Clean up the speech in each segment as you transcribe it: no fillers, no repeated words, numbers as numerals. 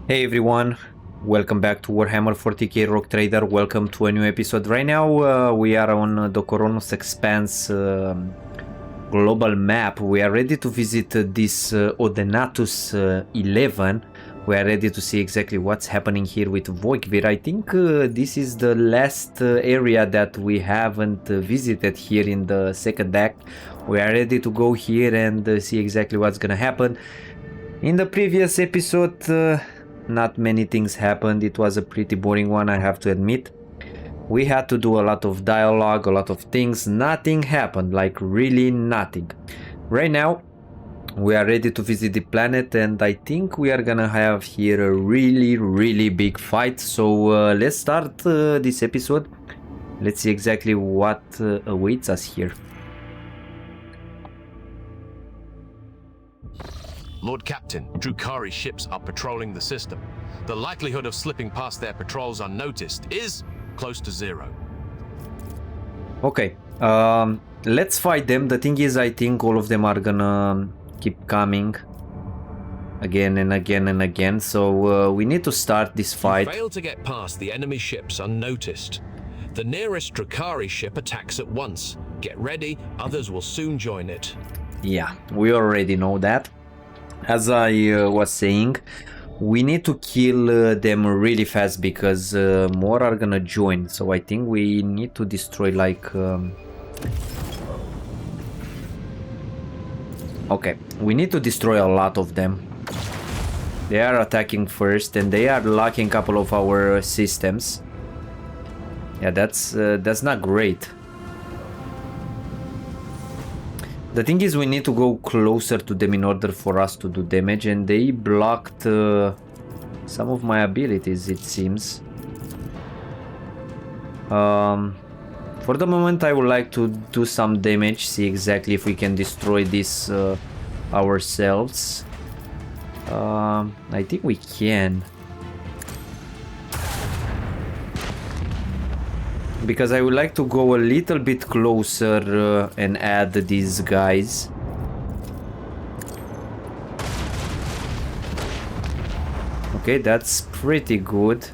Hey everyone, welcome back to Warhammer 40k Rogue Trader. Welcome to a new episode. Right now we are on the Koronus Expanse global map. We are ready to visit this Adeptus 11. We are ready to see exactly what's happening here with Voidship. I think this is the last area that we haven't visited here in the second act. We are ready to go here and see exactly what's gonna happen. In the previous episode, not many things happened. It was a pretty boring one, I have to admit. We had to do a lot of dialogue, a lot of things. Nothing happened, like really nothing. Right now, we are ready to visit the planet, and I think we are gonna have here a really big fight. So let's start this episode. Let's see exactly what awaits us here. Lord Captain, Drukari ships are patrolling the system. The likelihood of slipping past their patrols unnoticed is close to zero. Okay, let's fight them. The thing is, I think all of them are gonna keep coming again and again and again. So we need to start this fight. Fail to get past the enemy ships unnoticed. The nearest Drukari ship attacks at once. Get ready, others will soon join it. Yeah, we already know that. As I was saying, we need to kill them really fast because more are gonna join. So I think we need to destroy like... Okay, we need to destroy a lot of them. They are attacking first and they are locking a couple of our systems. Yeah, that's not great. The thing is, we need to go closer to them in order for us to do damage, and they blocked some of my abilities, it seems. For the moment, I would like to do some damage, see exactly if we can destroy this ourselves. I think we can. Because I would like to go a little bit closer and add these guys. Okay, that's pretty good.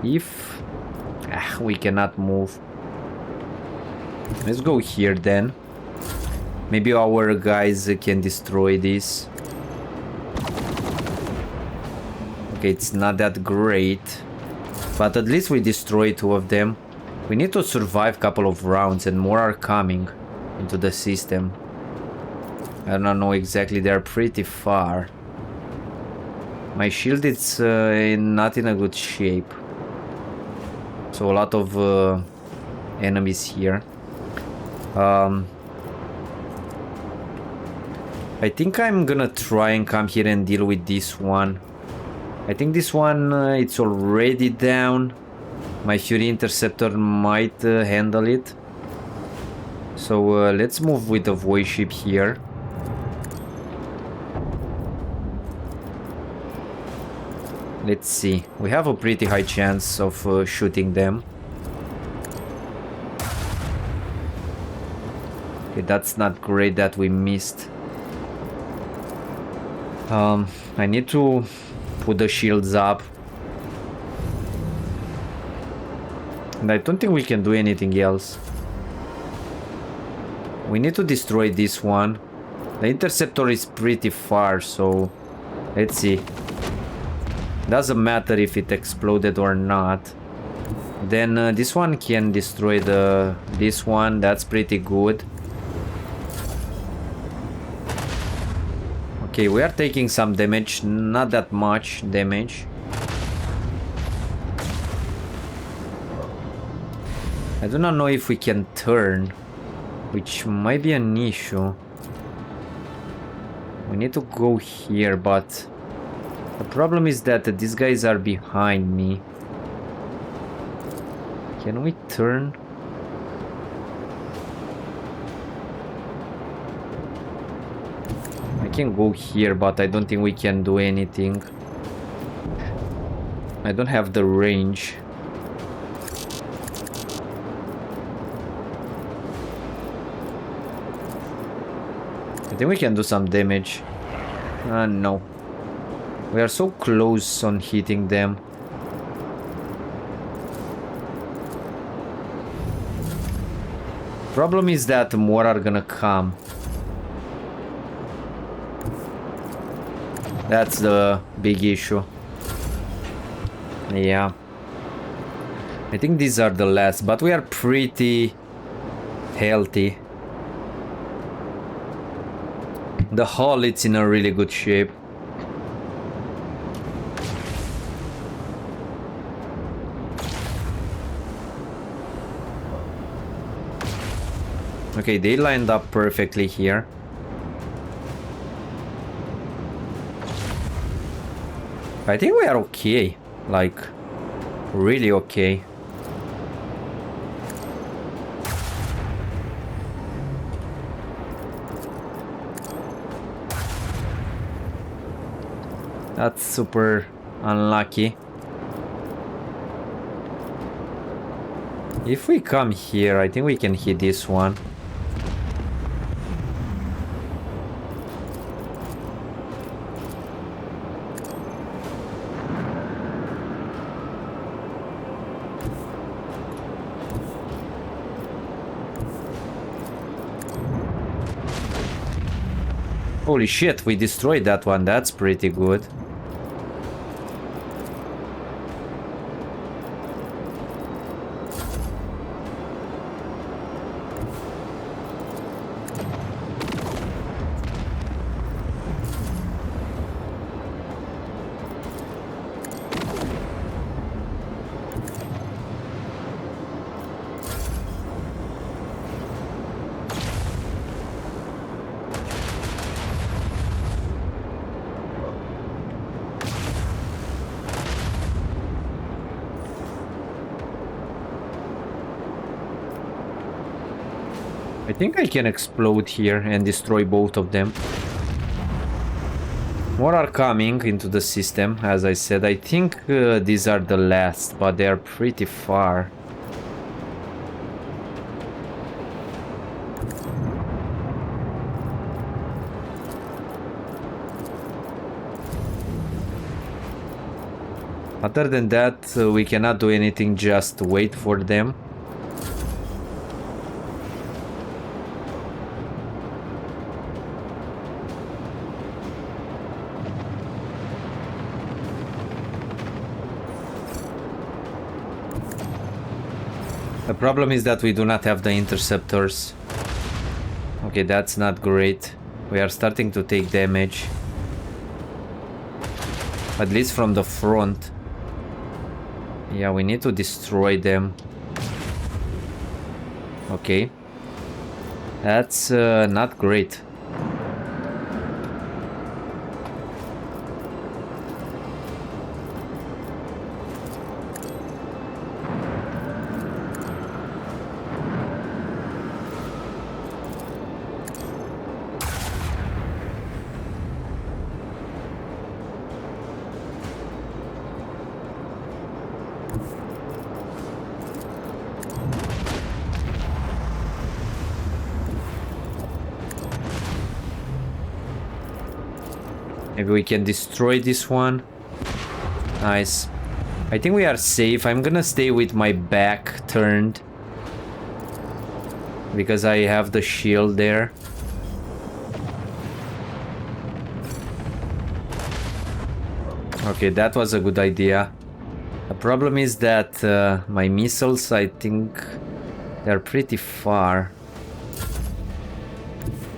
If we cannot move, let's go here then. Maybe our guys can destroy this. Okay, it's not that great. But at least we destroyed two of them. We need to survive a couple of rounds and more are coming into the system. I don't know exactly, they're pretty far. My shield is not in a good shape. So a lot of enemies here. I think I'm gonna try and come here and deal with this one. I think this one, it's already down. My Fury Interceptor might handle it. So let's move with the voidship here. Let's see. We have a pretty high chance of shooting them. Okay, that's not great that we missed. I need to put the shields up. And I don't think we can do anything else. We need to destroy this one. The interceptor is pretty far, so let's see. Doesn't matter if it exploded or not. Then this one can destroy this one. That's pretty good. Okay, we are taking some damage, not that much damage. I do not know if we can turn, which might be an issue. We need to go here, but the problem is that these guys are behind me. Can we turn? I can go here, but I don't think we can do anything. I don't have the range. I think we can do some damage. No. We are so close on hitting them. Problem is that more are gonna come. That's the big issue. Yeah. I think these are the last, but we are pretty healthy. The hull, it's in a really good shape. Okay, they lined up perfectly here. I think we are okay. Like, really okay. That's super unlucky. If we come here, I think we can hit this one. Holy shit, we destroyed that one. That's pretty good. I think I can explode here and destroy both of them. More are coming into the system, as I said. I think these are the last, but they are pretty far. Other than that, we cannot do anything, just wait for them. The problem is that we do not have the interceptors. Okay, that's not great. We are starting to take damage. At least from the front. Yeah, we need to destroy them. Okay. That's not great. Maybe we can destroy this one. Nice. I think we are safe. I'm gonna stay with my back turned, because I have the shield there. Okay, that was a good idea. The problem is that my missiles, I think they're pretty far.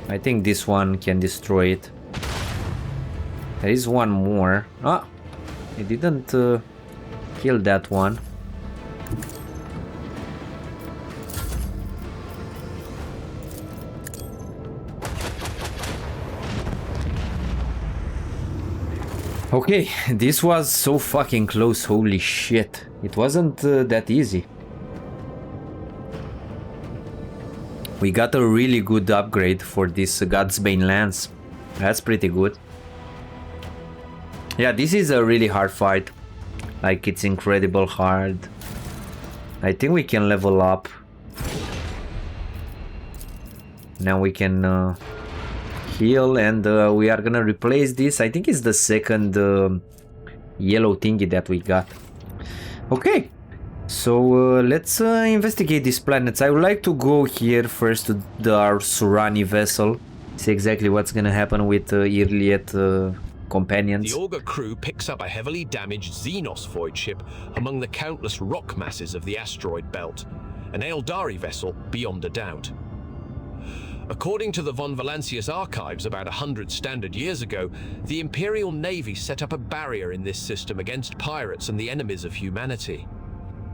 I think this one can destroy it. There is one more. Ah, he didn't kill that one. Okay, this was so fucking close, holy shit. It wasn't that easy. We got a really good upgrade for this God's Bane Lance. That's pretty good. Yeah, this is a really hard fight. Like, it's incredible hard. I think we can level up. Now we can heal, and we are gonna replace this. I think it's the second yellow thingy that we got. Okay, so let's investigate these planets. I would like to go here first to our Surani vessel, see exactly what's gonna happen with Irliet companions. The Augur crew picks up a heavily damaged Xenos voidship among the countless rock masses of the asteroid belt, an Eldari vessel beyond a doubt. According to the von Valancius archives about 100 standard years ago, the Imperial Navy set up a barrier in this system against pirates and the enemies of humanity.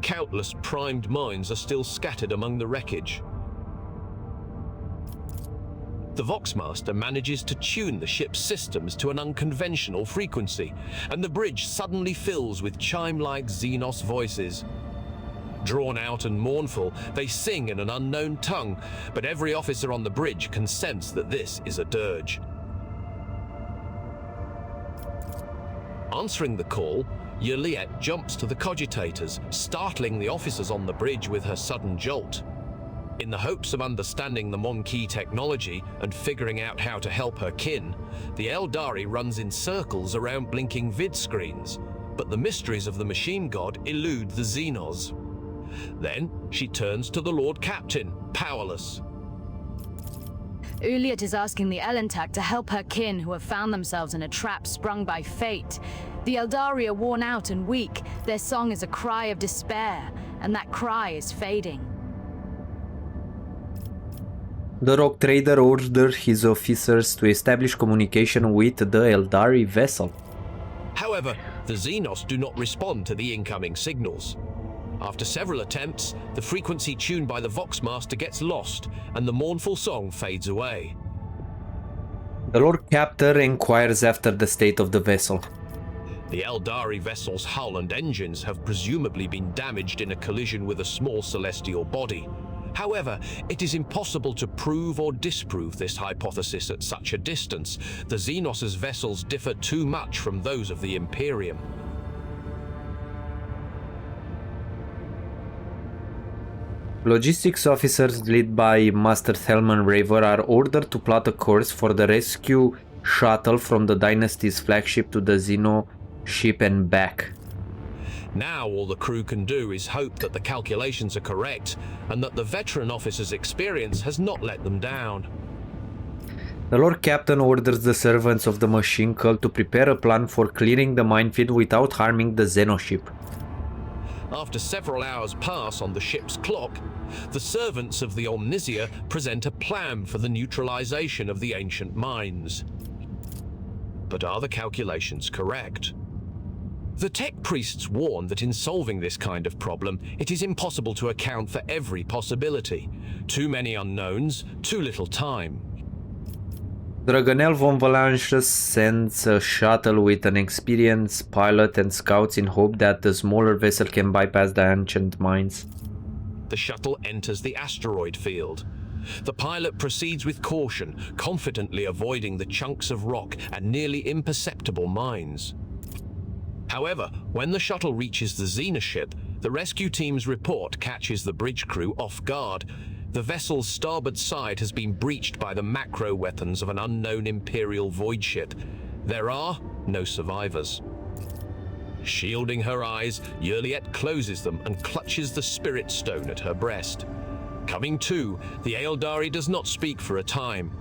Countless primed mines are still scattered among the wreckage. The Voxmaster manages to tune the ship's systems to an unconventional frequency, and the bridge suddenly fills with chime-like Xenos voices. Drawn out and mournful, they sing in an unknown tongue, but every officer on the bridge can sense that this is a dirge. Answering the call, Juliet jumps to the cogitators, startling the officers on the bridge with her sudden jolt. In the hopes of understanding the Mon-Ki technology and figuring out how to help her kin, the Eldari runs in circles around blinking vid screens, but the mysteries of the machine god elude the Xenos. Then she turns to the Lord Captain, powerless. Juliet is asking the Elentak to help her kin who have found themselves in a trap sprung by fate. The Eldari are worn out and weak. Their song is a cry of despair, and that cry is fading. The rogue trader ordered his officers to establish communication with the Eldari vessel. However, the Xenos do not respond to the incoming signals. After several attempts, the frequency tuned by the Voxmaster gets lost, and the mournful song fades away. The Lord Captor inquires after the state of the vessel. The Eldari vessel's hull and engines have presumably been damaged in a collision with a small celestial body. However, it is impossible to prove or disprove this hypothesis at such a distance. The Xenos' vessels differ too much from those of the Imperium. Logistics officers led by Master Thelman Raver are ordered to plot a course for the rescue shuttle from the Dynasty's flagship to the Xeno ship and back. Now all the crew can do is hope that the calculations are correct and that the veteran officer's experience has not let them down. The Lord Captain orders the servants of the machine cult to prepare a plan for clearing the minefield without harming the Xeno ship. After several hours pass on the ship's clock, the servants of the Omnisia present a plan for the neutralization of the ancient mines. But are the calculations correct? The tech priests warn that in solving this kind of problem, it is impossible to account for every possibility. Too many unknowns, too little time. Dragonel von Valancius sends a shuttle with an experienced pilot and scouts in hope that the smaller vessel can bypass the ancient mines. The shuttle enters the asteroid field. The pilot proceeds with caution, confidently avoiding the chunks of rock and nearly imperceptible mines. However, when the shuttle reaches the Xena ship, the rescue team's report catches the bridge crew off guard. The vessel's starboard side has been breached by the macro weapons of an unknown Imperial voidship. There are no survivors. Shielding her eyes, Juliet closes them and clutches the spirit stone at her breast. Coming to, the Eldari does not speak for a time.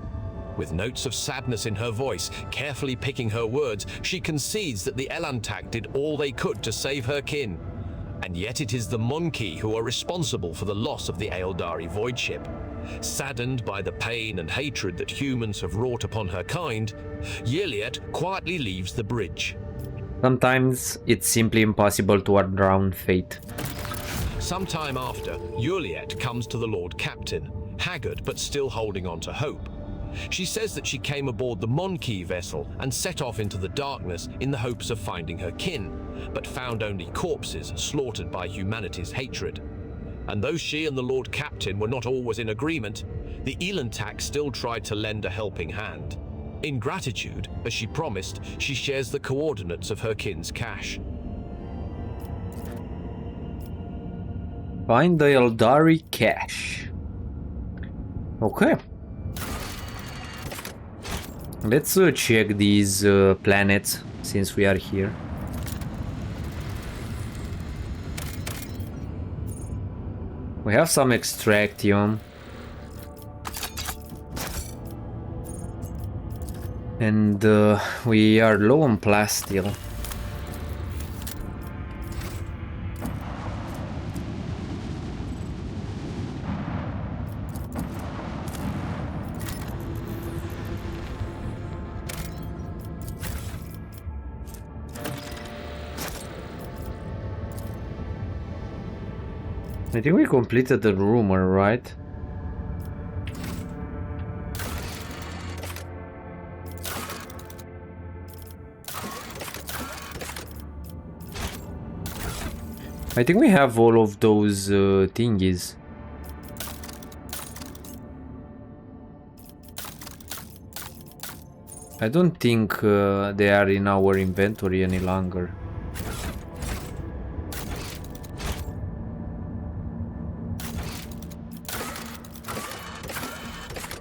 With notes of sadness in her voice, carefully picking her words, she concedes that the Elantak did all they could to save her kin. And yet it is the Mon-Ki who are responsible for the loss of the Eldari voidship. Saddened by the pain and hatred that humans have wrought upon her kind, Juliet quietly leaves the bridge. Sometimes it's simply impossible to outrun fate. Sometime after, Juliet comes to the Lord Captain, haggard but still holding on to hope. She says that she came aboard the Mon-Ki vessel and set off into the darkness in the hopes of finding her kin, but found only corpses slaughtered by humanity's hatred. And though she and the Lord Captain were not always in agreement, the Elantak still tried to lend a helping hand. In gratitude, as she promised, she shares the coordinates of her kin's cache. Find the Eldari cache. Okay. Let's check these planets since we are here. We have some extractium. And we are low on plasteel. I think we completed the rumor, right? I think we have all of those thingies. I don't think they are in our inventory any longer.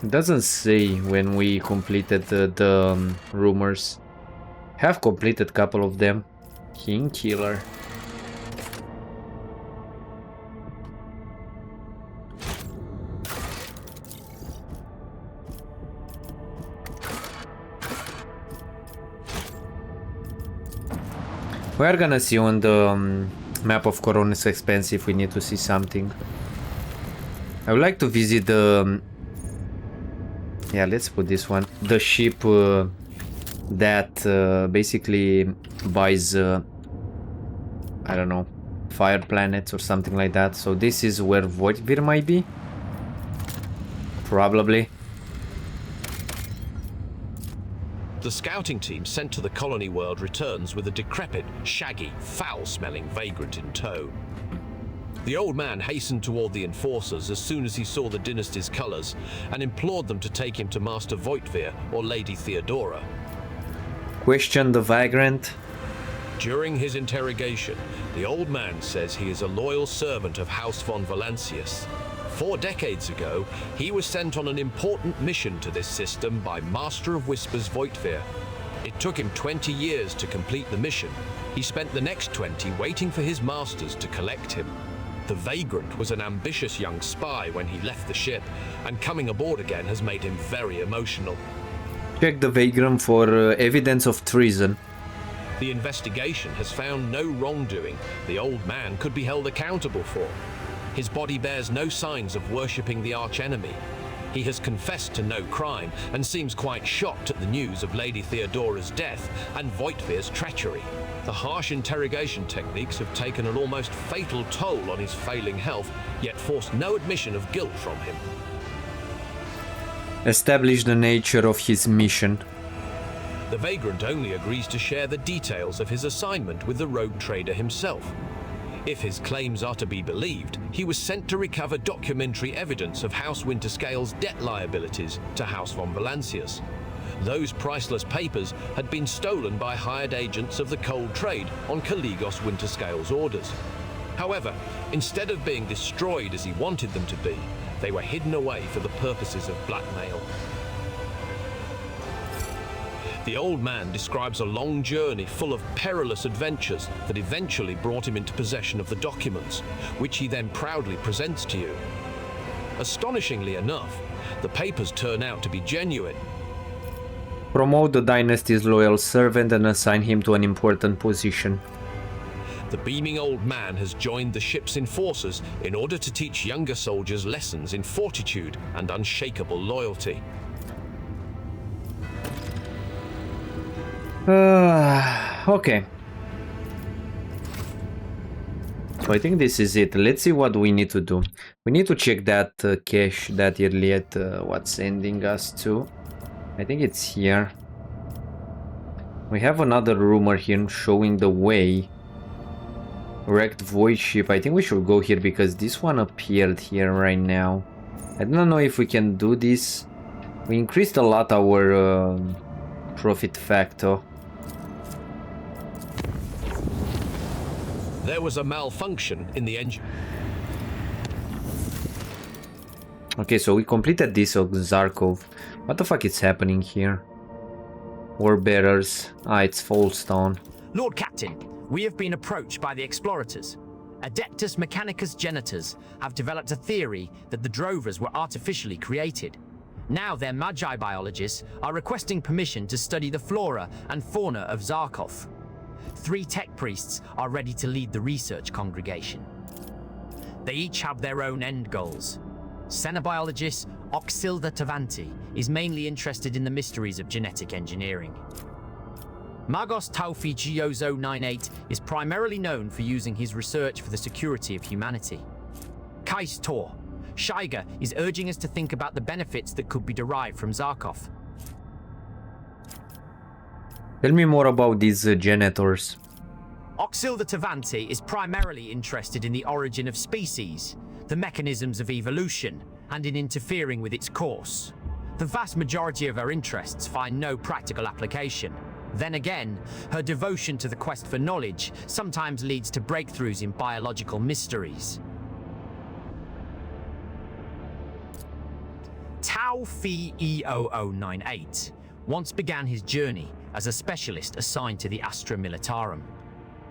It doesn't say when we completed the rumors. Have completed a couple of them. King Killer. We are gonna see on the map of Koronus Expanse if we need to see something. I would like to visit the... yeah, let's put this one. The ship that basically buys, I don't know, fire planets or something like that. So this is where Voidship might be. Probably. The scouting team sent to the colony world returns with a decrepit, shaggy, foul-smelling vagrant in tow. The old man hastened toward the enforcers as soon as he saw the dynasty's colors and implored them to take him to Master Voidship or Lady Theodora. Question the vagrant. During his interrogation, the old man says he is a loyal servant of House von Valancius. 4 decades ago, he was sent on an important mission to this system by Master of Whispers Voidship. It took him 20 years to complete the mission. He spent the next 20 waiting for his masters to collect him. The vagrant was an ambitious young spy when he left the ship, and coming aboard again has made him very emotional. Check the vagrant for evidence of treason. The investigation has found no wrongdoing the old man could be held accountable for. His body bears no signs of worshipping the archenemy. He has confessed to no crime and seems quite shocked at the news of Lady Theodora's death and Voidship's treachery. The harsh interrogation techniques have taken an almost fatal toll on his failing health, yet forced no admission of guilt from him. Establish the nature of his mission. The vagrant only agrees to share the details of his assignment with the rogue trader himself. If his claims are to be believed, he was sent to recover documentary evidence of House Winterscale's debt liabilities to House von Valancius. Those priceless papers had been stolen by hired agents of the cold trade on Caligos Winterscale's orders. However, instead of being destroyed as he wanted them to be, they were hidden away for the purposes of blackmail. The old man describes a long journey full of perilous adventures that eventually brought him into possession of the documents, which he then proudly presents to you. Astonishingly enough, the papers turn out to be genuine. Promote the dynasty's loyal servant and assign him to an important position. The beaming old man has joined the ship's enforcers in order to teach younger soldiers lessons in fortitude and unshakable loyalty. Okay. So I think this is it. Let's see what we need to do. We need to check that cache that Elliot was sending us to. I think it's here. We have another rumor here showing the way. Wrecked voidship. I think we should go here because this one appeared here right now. I don't know if we can do this. We increased a lot our profit factor. There was a malfunction in the engine. Okay, so we completed this Zarkov. What the fuck is happening here? War bearers. Ah, it's Fallstone. Lord Captain, we have been approached by the explorators. Adeptus Mechanicus Genitors have developed a theory that the drovers were artificially created. Now their magi biologists are requesting permission to study the flora and fauna of Zarkov. 3 tech priests are ready to lead the research congregation. They each have their own end goals. Xenobiologist Oxilda Tavanti is mainly interested in the mysteries of genetic engineering. Magos Taufi Giozo 98 is primarily known for using his research for the security of humanity. Kais Tor, Shiger is urging us to think about the benefits that could be derived from Zarkov. Tell me more about these Genetors. Oxilda Tavanti is primarily interested in the origin of species, the mechanisms of evolution, and in interfering with its course. The vast majority of her interests find no practical application. Then again, her devotion to the quest for knowledge sometimes leads to breakthroughs in biological mysteries. Tau Phi E0098 once began his journey as a specialist assigned to the Astra Militarum.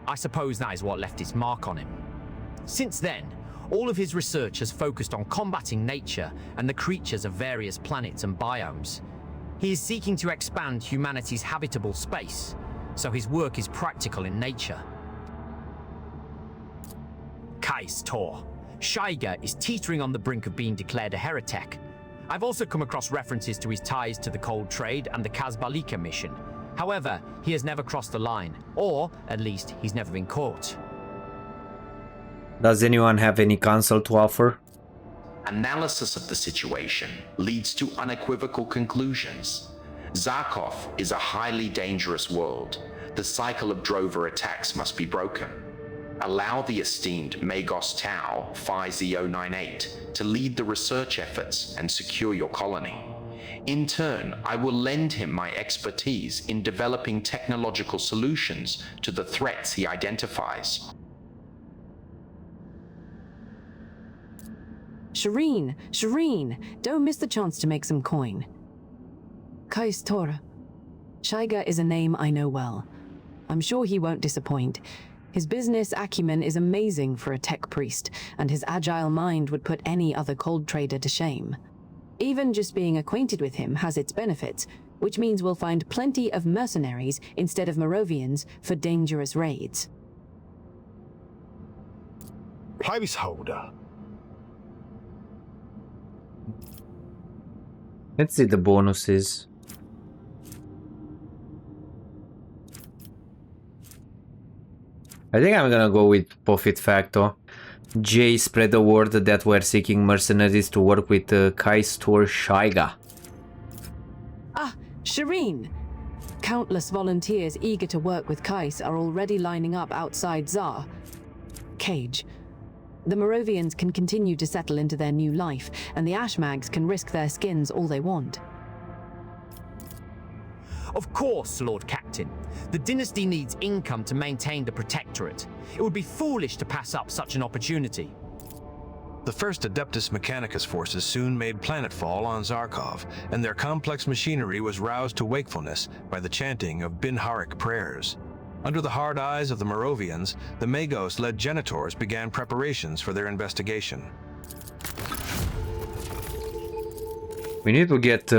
I suppose that is what left its mark on him. Since then, all of his research has focused on combating nature and the creatures of various planets and biomes. He is seeking to expand humanity's habitable space, so his work is practical in nature. Kais Tor. Shiger is teetering on the brink of being declared a heretic. I've also come across references to his ties to the Cold Trade and the Kazbalika mission. However, he has never crossed the line, or at least he's never been caught. Does anyone have any counsel to offer? Analysis of the situation leads to unequivocal conclusions. Zarkov is a highly dangerous world. The cycle of drover attacks must be broken. Allow the esteemed Magos Tau Phi Z098 to lead the research efforts and secure your colony. In turn, I will lend him my expertise in developing technological solutions to the threats he identifies. Shireen, don't miss the chance to make some coin. Kais Tora. Shiger is a name I know well. I'm sure he won't disappoint. His business acumen is amazing for a tech priest, and his agile mind would put any other cold trader to shame. Even just being acquainted with him has its benefits, which means we'll find plenty of mercenaries instead of Moravians for dangerous raids. Placeholder. Let's see the bonuses. I think I'm gonna go with profit factor. J spread the word that we're seeking mercenaries to work with Kais Tor Shiga. Ah, Shireen! Countless volunteers eager to work with Kais are already lining up outside Zar. Cage. The Moravians can continue to settle into their new life, and the Ashmags can risk their skins all they want. Of course, Lord Captain. The dynasty needs income to maintain the Protectorate. It would be foolish to pass up such an opportunity. The first Adeptus Mechanicus forces soon made planetfall on Zarkov, and their complex machinery was roused to wakefulness by the chanting of Binharic prayers. Under the hard eyes of the Moravians, the Magos-led Genitors began preparations for their investigation. We need to get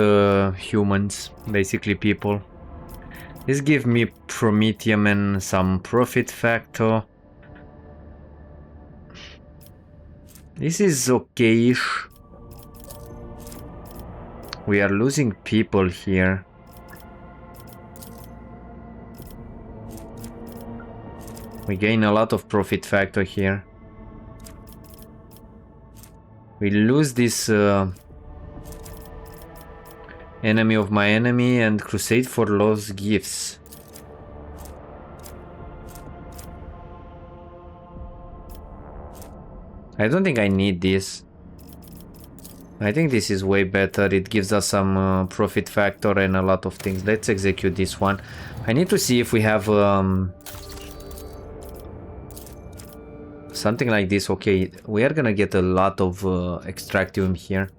humans, basically people. This gives me Prometheum and some profit factor. This is okay-ish. We are losing people here. We gain a lot of profit factor here. We lose this enemy of my enemy and crusade for lost gifts. I don't think I need this. I think this is way better. It gives us some profit factor and a lot of things. Let's execute this one. I need to see if we have something like this. Okay, we are gonna get a lot of extractium here.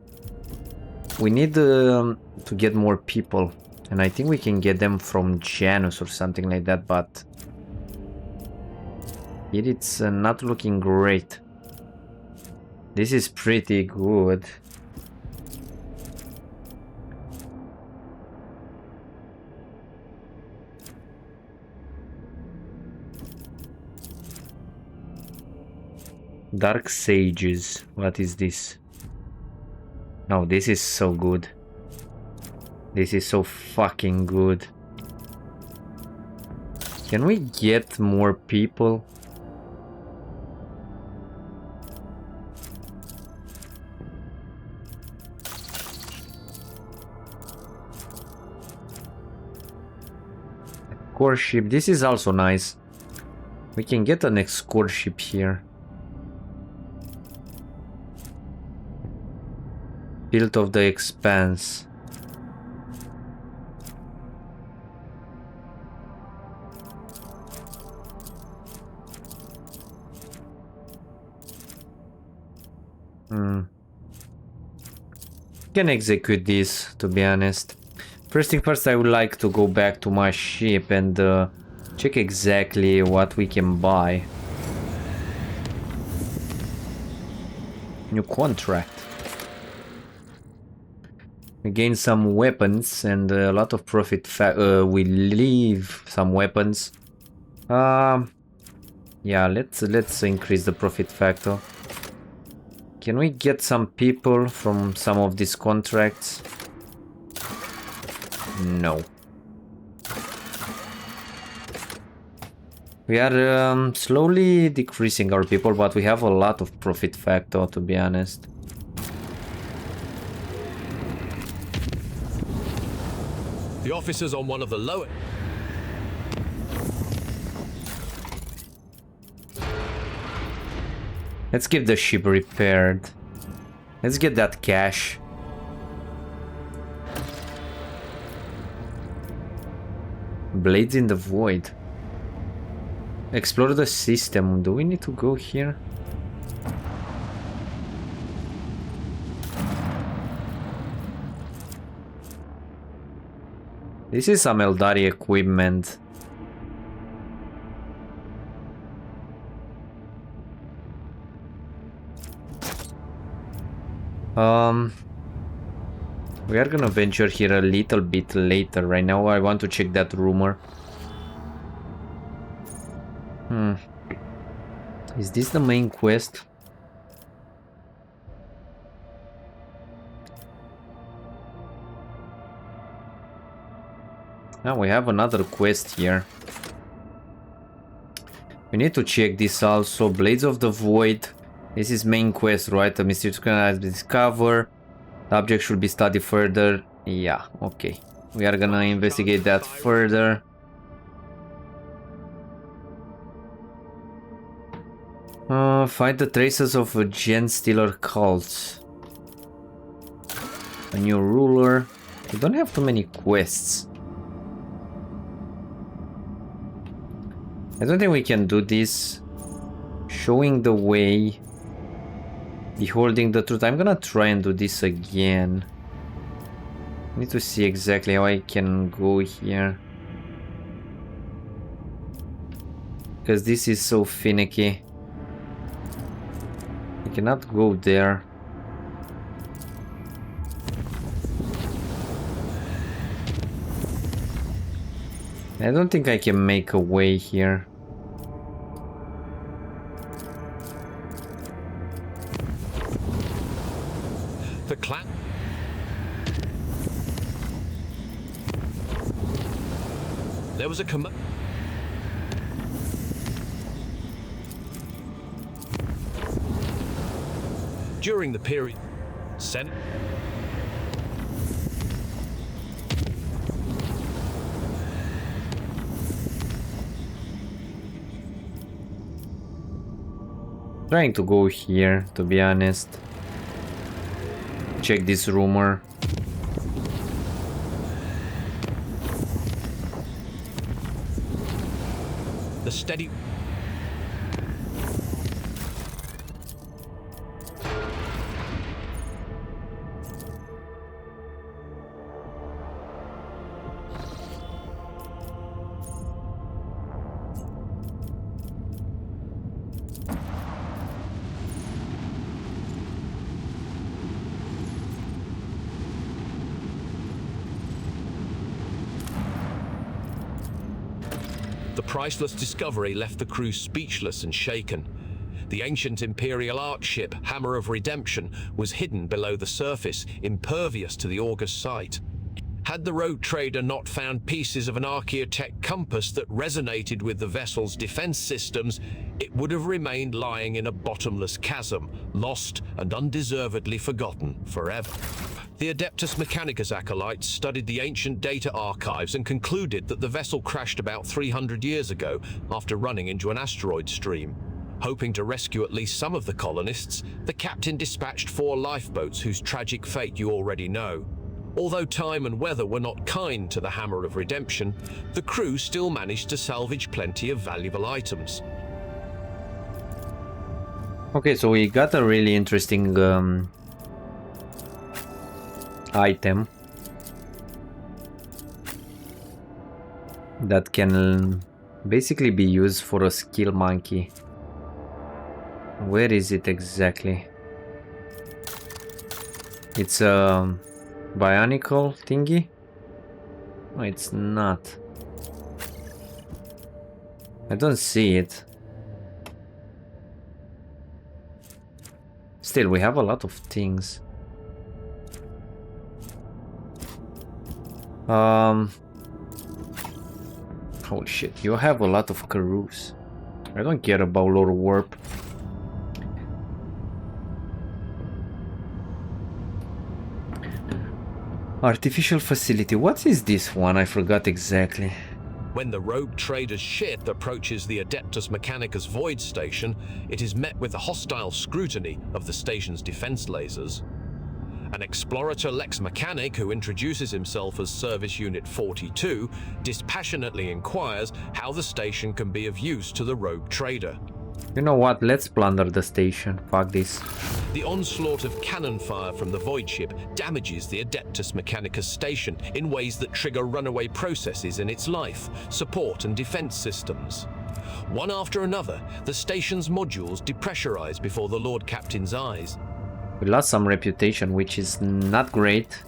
We need to get more people. And I think we can get them from Janus or something like that, but here it's not looking great. This is pretty good. Dark Sages. What is this? No, this is so good. This is so fucking good. Can we get more people? Escort ship. This is also nice. We can get an escort ship here. Build of the Expanse. Can execute this, to be honest. First thing first, I would like to go back to my ship and check exactly what we can buy. New contract. We gain some weapons and a lot of profit. We leave some weapons. Yeah, let's increase the profit factor. Can we get some people from some of these contracts? No. We are slowly decreasing our people, but we have a lot of profit factor, to be honest. The officers on one of the lower... Let's get the ship repaired. Let's get that cash. Blades in the void. Explore the system. Do we need to go here? This is some Eldari equipment. We are gonna venture here a little bit later. Right now I want to check that rumor. Is this the main quest? Now we have another quest here. We need to check this also. Blades of the Void. This is main quest, right? A mysterious criminal has been discovered. The object should be studied further. Yeah, okay. We are gonna investigate that further. Find the traces of a Genestealer Cult. A new ruler. We don't have too many quests. I don't think we can do this. Showing the way. Beholding the truth. I'm gonna try and do this again. Need to see exactly how I can go here. Because this is so finicky. I cannot go there. I don't think I can make a way here. The clan... There was a during the period... Trying to go here, to be honest. Check this rumor. The steady... The priceless discovery left the crew speechless and shaken. The ancient Imperial art ship, Hammer of Redemption, was hidden below the surface, impervious to the Augur's sight. Had the rogue trader not found pieces of an Archaeotech compass that resonated with the vessel's defense systems, it would have remained lying in a bottomless chasm, lost and undeservedly forgotten forever. The Adeptus Mechanicus acolytes studied the ancient data archives and concluded that the vessel crashed about 300 years ago after running into an asteroid stream. Hoping to rescue at least some of the colonists, the captain dispatched 4 lifeboats whose tragic fate you already know. Although time and weather were not kind to the Hammer of Redemption, the crew still managed to salvage plenty of valuable items. Okay, so we got a really interesting item that can basically be used for a skill monkey. Where is it exactly? It's a bionicle thingy? No, it's not. I don't see it. Still, we have a lot of things. Holy shit, you have a lot of carouse. I don't care about lore warp. Artificial facility. What is this one? I forgot exactly. When the rogue trader's ship approaches the Adeptus Mechanicus void station, it is met with the hostile scrutiny of the station's defense lasers. An explorator Lex Mechanic, who introduces himself as Service Unit 42, dispassionately inquires how the station can be of use to the rogue trader. You know what? Let's plunder the station. Fuck this. The onslaught of cannon fire from the voidship damages the Adeptus Mechanicus station in ways that trigger runaway processes in its life, support and defense systems. One after another, the station's modules depressurize before the Lord Captain's eyes. We lost some reputation, which is not great.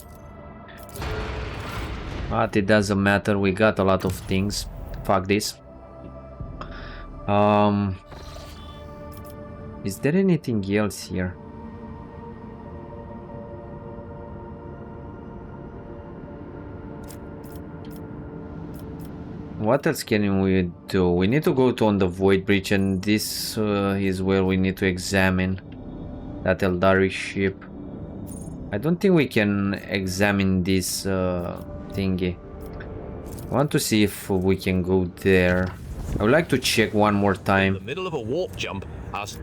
But it doesn't matter, we got a lot of things. Fuck this. Is there anything else here? What else can we do? We need to go to on the Void Bridge, and this is where we need to examine that Eldari ship. I don't think we can examine this thingy. I want to see if we can go there. I would like to check one more time. In the middle of a warp jump, as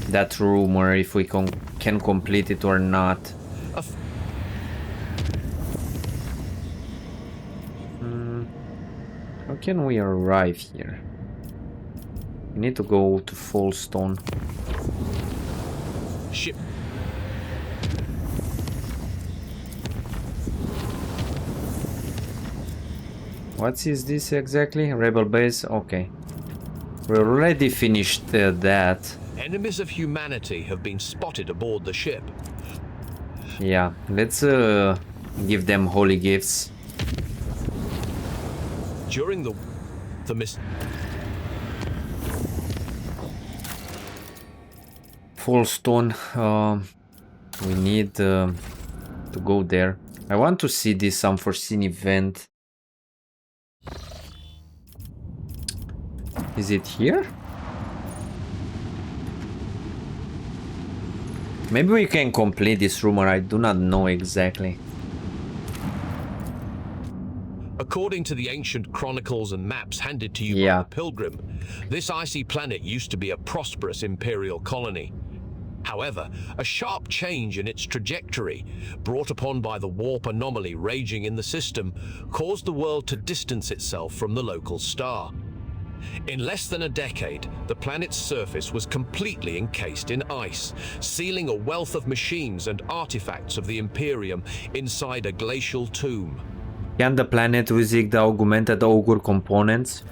that rumor, if we can complete it or not. How can we arrive here? We need to go to Fallstone. Ship. What is this exactly? Rebel base? Okay. We already finished that. Enemies of humanity have been spotted aboard the ship. Yeah, let's give them holy gifts. During the Fallstone, we need to go there. I want to see this unforeseen event. Is it here? Maybe we can complete this rumor, I do not know exactly. According to the ancient chronicles and maps handed to you by the Pilgrim, this icy planet used to be a prosperous imperial colony. However, a sharp change in its trajectory, brought upon by the warp anomaly raging in the system, caused the world to distance itself from the local star. In less than a decade, the planet's surface was completely encased in ice, sealing a wealth of machines and artifacts of the Imperium inside a glacial tomb. Can the planet receive the augmented augur components?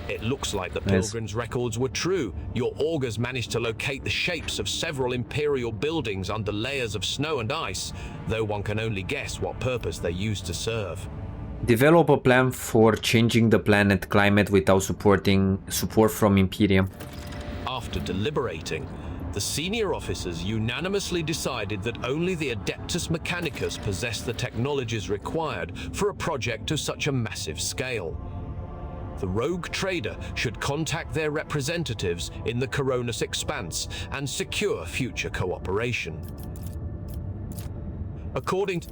It looks like the Pilgrim's records were true. Your augurs managed to locate the shapes of several Imperial buildings under layers of snow and ice, though one can only guess what purpose they used to serve. Develop a plan for changing the planet climate without support from Imperium. After deliberating, the senior officers unanimously decided that only the Adeptus Mechanicus possess the technologies required for a project of such a massive scale. The rogue trader should contact their representatives in the Koronus Expanse and secure future cooperation. According to...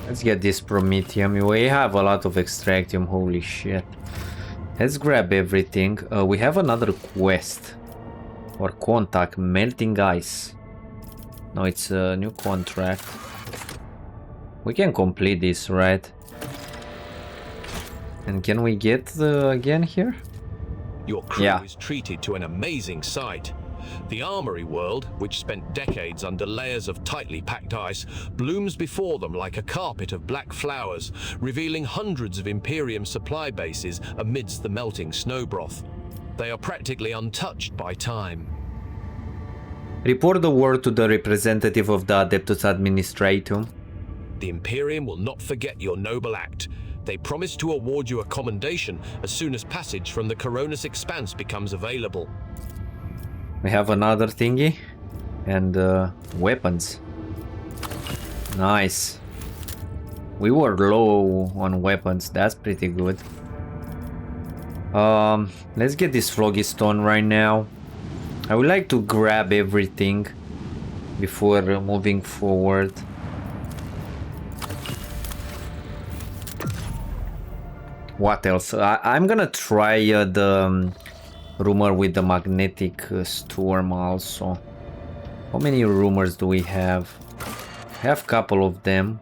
Let's get this Promethium. We have a lot of Extractium, holy shit. Let's grab everything. We have another quest. Or contact, melting ice. No, it's a new contract. We can complete this, right? And can we get again here? Your crew is treated to an amazing sight. The armory world, which spent decades under layers of tightly packed ice, blooms before them like a carpet of black flowers, revealing hundreds of Imperium supply bases amidst the melting snow broth. They are practically untouched by time. Report the word to the representative of the Adeptus Administratum. The Imperium will not forget your noble act. They promise to award you a commendation as soon as passage from the Koronus Expanse becomes available. We have another thingy. And weapons. Nice. We were low on weapons. That's pretty good. Let's get this Phlogiston right now. I would like to grab everything before moving forward. What else? I'm gonna try the rumor with the magnetic storm also. How many rumors do we have? I have a couple of them.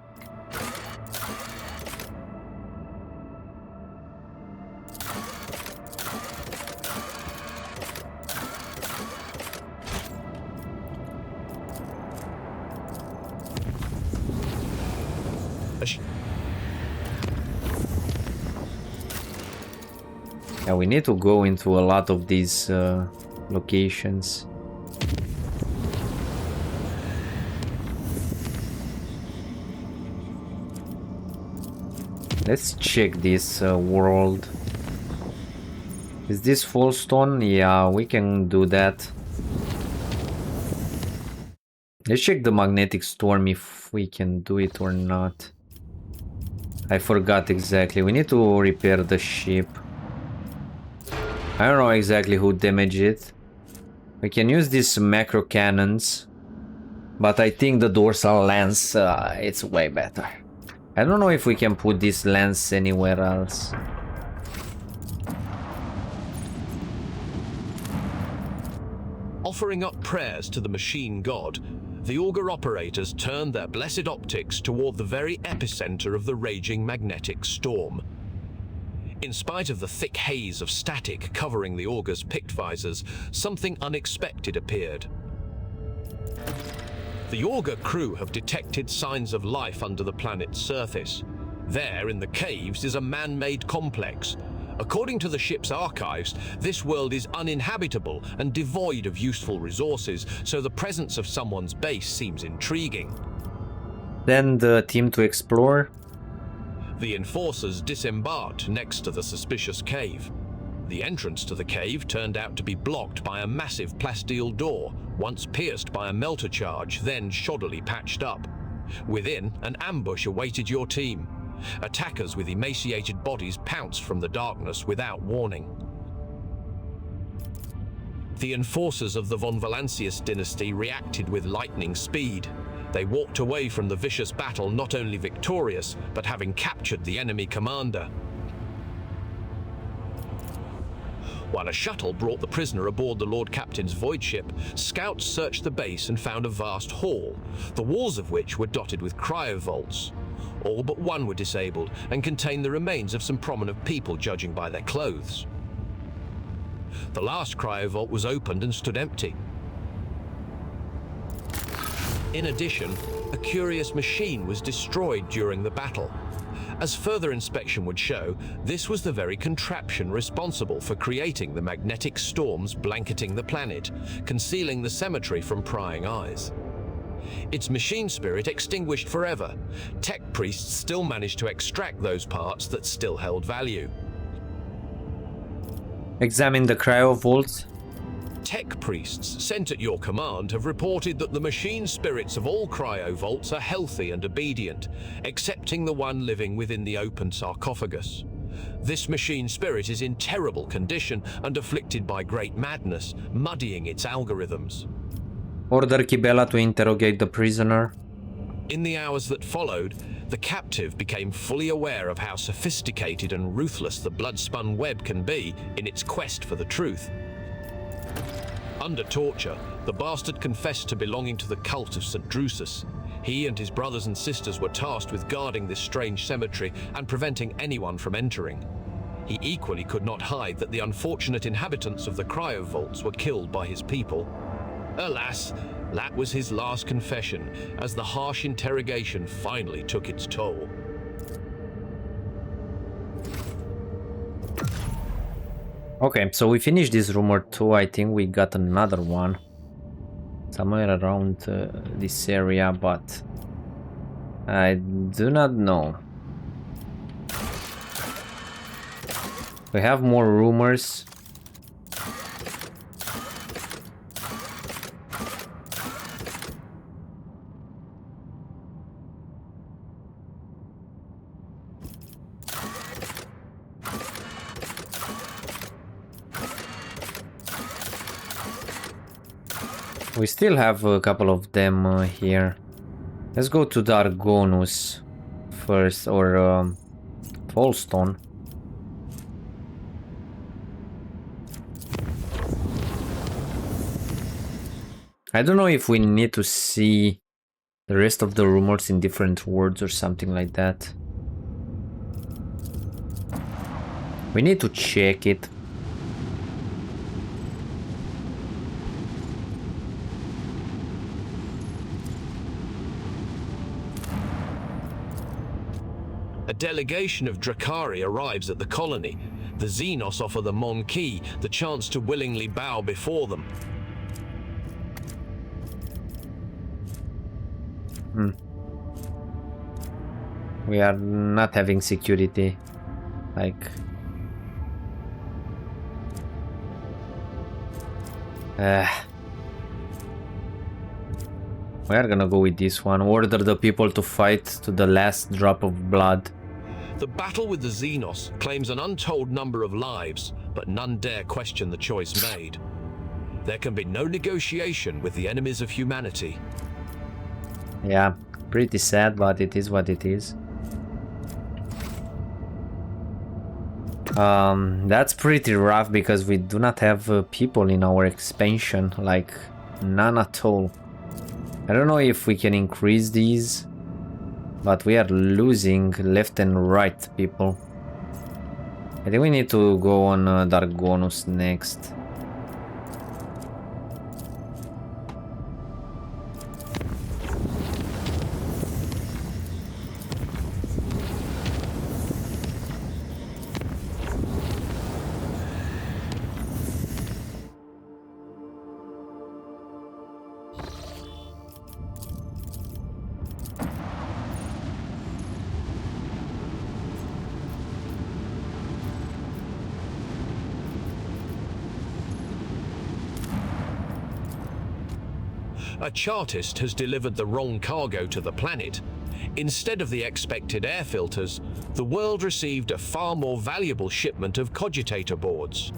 Yeah, we need to go into a lot of these locations. Let's check this world. Is this full stone? Yeah, we can do that. Let's check the magnetic storm if we can do it or not. I forgot exactly. We need to repair the ship. I don't know exactly who damaged it. We can use these macro cannons, but I think the dorsal lens, it's way better. I don't know if we can put this lens anywhere else. Offering up prayers to the machine god, the auger operators turned their blessed optics toward the very epicenter of the raging magnetic storm. In spite of the thick haze of static covering the auger's pict visors, something unexpected appeared. The auger crew have detected signs of life under the planet's surface. There, in the caves, is a man-made complex. According to the ship's archives, this world is uninhabitable and devoid of useful resources, so the presence of someone's base seems intriguing. Then the team to explore. The enforcers disembarked next to the suspicious cave. The entrance to the cave turned out to be blocked by a massive plasteel door, once pierced by a melter charge, then shoddily patched up. Within, an ambush awaited your team. Attackers with emaciated bodies pounced from the darkness without warning. The enforcers of the von Valancius dynasty reacted with lightning speed. They walked away from the vicious battle not only victorious, but having captured the enemy commander. While a shuttle brought the prisoner aboard the Lord Captain's voidship, scouts searched the base and found a vast hall, the walls of which were dotted with cryovaults. All but one were disabled and contained the remains of some prominent people, judging by their clothes. The last cryovault was opened and stood empty. In addition, a curious machine was destroyed during the battle. As further inspection would show, this was the very contraption responsible for creating the magnetic storms blanketing the planet, concealing the cemetery from prying eyes. Its machine spirit extinguished forever. Tech priests still managed to extract those parts that still held value. Examine the cryo vaults. Tech priests sent at your command have reported that the machine spirits of all cryo vaults are healthy and obedient, excepting the one living within the open sarcophagus. This machine spirit is in terrible condition and afflicted by great madness, muddying its algorithms. Order Kibellah to interrogate the prisoner. In the hours that followed, the captive became fully aware of how sophisticated and ruthless the blood-spun web can be in its quest for the truth. Under torture, the bastard confessed to belonging to the cult of St. Drusus. He and his brothers and sisters were tasked with guarding this strange cemetery and preventing anyone from entering. He equally could not hide that the unfortunate inhabitants of the cryo vaults were killed by his people. Alas, that was his last confession, as the harsh interrogation finally took its toll. Okay, so we finished this rumor too. I think we got another one somewhere around this area, but I do not know. We have more rumors. We still have a couple of them here. Let's go to the Argonus first, or Fallstone. I don't know if we need to see the rest of the rumors in different words or something like that. We need to check it. A delegation of Drakari arrives at the colony. The Xenos offer the Mon-Ki the chance to willingly bow before them. We are not having security. Like... we are gonna go with this one. Order the people to fight to the last drop of blood. The battle with the Xenos claims an untold number of lives, but none dare question the choice made. There can be no negotiation with the enemies of humanity. Yeah, pretty sad, but it is what it is. That's pretty rough because we do not have people in our expansion, like none at all. I don't know if we can increase these, but we are losing left and right people. I think we need to go on Dargonus next. A chartist has delivered the wrong cargo to the planet. Instead of the expected air filters, the world received a far more valuable shipment of cogitator boards.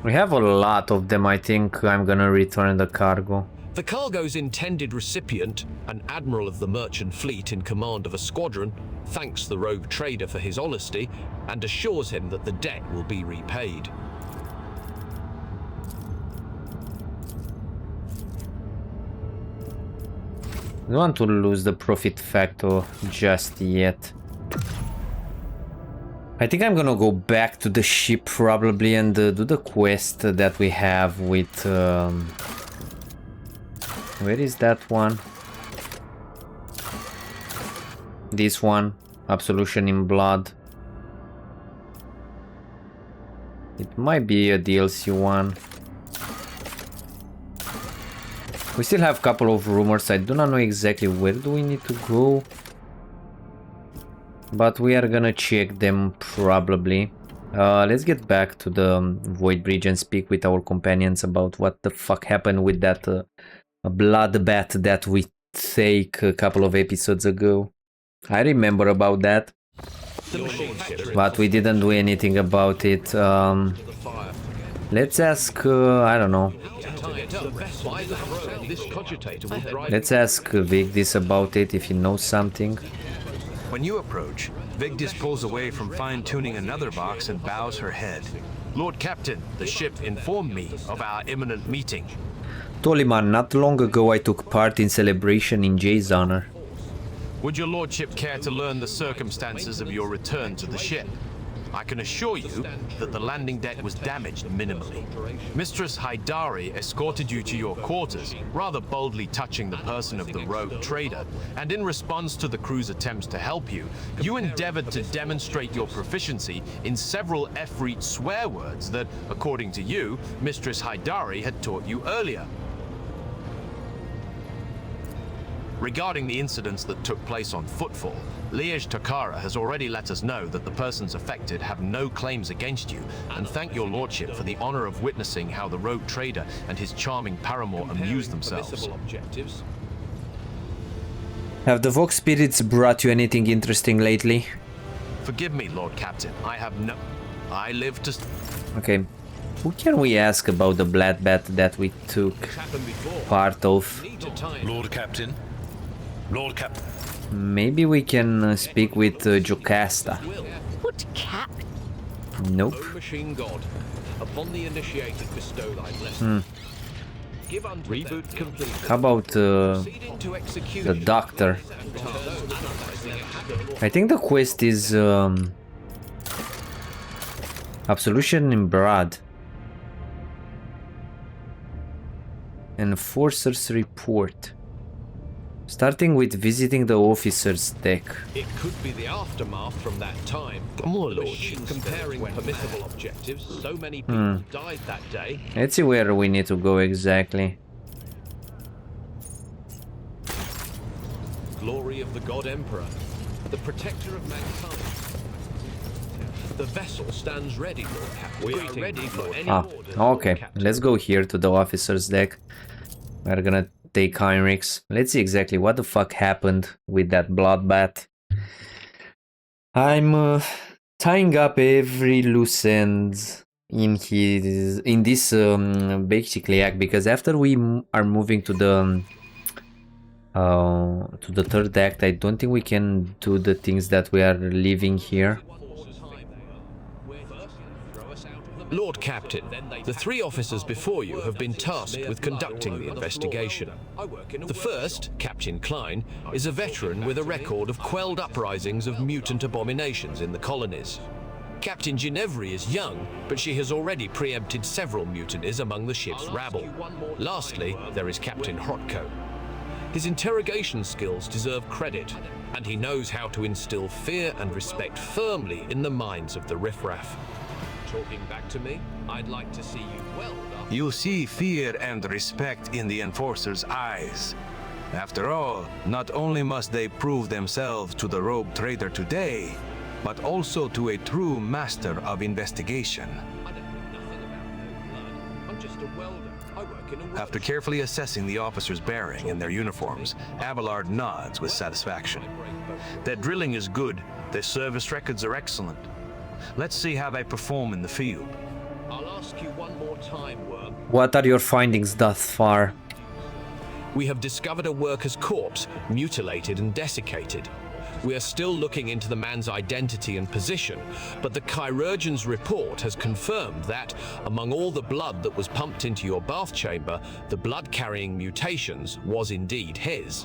We have a lot of them. I think I'm gonna return the cargo. The cargo's intended recipient, an admiral of the merchant fleet in command of a squadron, thanks the rogue trader for his honesty and assures him that the debt will be repaid. I don't want to lose the profit factor just yet. I think I'm gonna go back to the ship probably and do the quest that we have with... where is that one? This one, Absolution in Blood. It might be a DLC one. We still have a couple of rumors. I do not know exactly where do we need to go, but we are gonna check them probably. Let's get back to the Void Bridge and speak with our companions about what the fuck happened with that bloodbath that we take a couple of episodes ago. I remember about that, but we didn't do anything about it. Let's ask, I don't know. Let's ask Vigdis about it if he knows something. When you approach, Vigdis pulls away from fine-tuning another box and bows her head. Lord Captain, the ship informed me of our imminent meeting. Toliman, not long ago I took part in celebration in Jay's honor. Would your lordship care to learn the circumstances of your return to the ship? I can assure you that the landing deck was damaged minimally. Mistress Haidari escorted you to your quarters, rather boldly touching the person of the rogue trader, and in response to the crew's attempts to help you, you endeavored to demonstrate your proficiency in several Efreet swear words that, according to you, Mistress Haidari had taught you earlier. Regarding the incidents that took place on Footfall, Liege Takara has already let us know that the persons affected have no claims against you, and thank your lordship for the honor of witnessing how the rogue trader and his charming paramour amuse themselves. Have the Vox spirits brought you anything interesting lately? Forgive me, Lord Captain, I live to... Okay. Who can we ask about the bloodbath that we took part of? Lord Captain? Lord Captain. Maybe we can speak with Jocasta. What cap? Nope. Machine God, upon the initiated bestow thy blessing. Give unto reboot complete. How about the doctor? I think the quest is Absolution in Blood. Enforcer's report. Starting with visiting the officer's deck. It could be the aftermath from that time. More lordship, comparing permissible objectives. So many people died that day. Let's see where we need to go exactly. Glory of the God Emperor, the protector of mankind. The vessel stands ready, Lord Captain. We are ready for any orders. Okay. Let's go here to the officer's deck. We're gonna take Heinrichs. Let's see exactly what the fuck happened with that bloodbath. I'm tying up every loose end in this basically act, because after we are moving to the third act, I don't think we can do the things that we are leaving here. Lord Captain, the three officers before you have been tasked with conducting the investigation. The first, Captain Klein, is a veteran with a record of quelled uprisings of mutant abominations in the colonies. Captain Ginevri is young, but she has already preempted several mutinies among the ship's rabble. Lastly, there is Captain Hrotko. His interrogation skills deserve credit, and he knows how to instill fear and respect firmly in the minds of the riffraff. Talking back to me, I'd like to see you weld up. You see fear and respect in the enforcer's eyes. After all, not only must they prove themselves to the rogue trader today, but also to a true master of investigation. I don't know nothing about no blood. I'm just a welder. I work in a workshop. After carefully assessing the officers' bearing and their uniforms, Abelard nods with satisfaction. Their drilling is good, their service records are excellent. Let's see how they perform in the field. I'll ask you one more time, Worm. What are your findings thus far? We have discovered a worker's corpse, mutilated and desiccated. We are still looking into the man's identity and position, but the chirurgeon's report has confirmed that, among all the blood that was pumped into your bath chamber, the blood-carrying mutations was indeed his.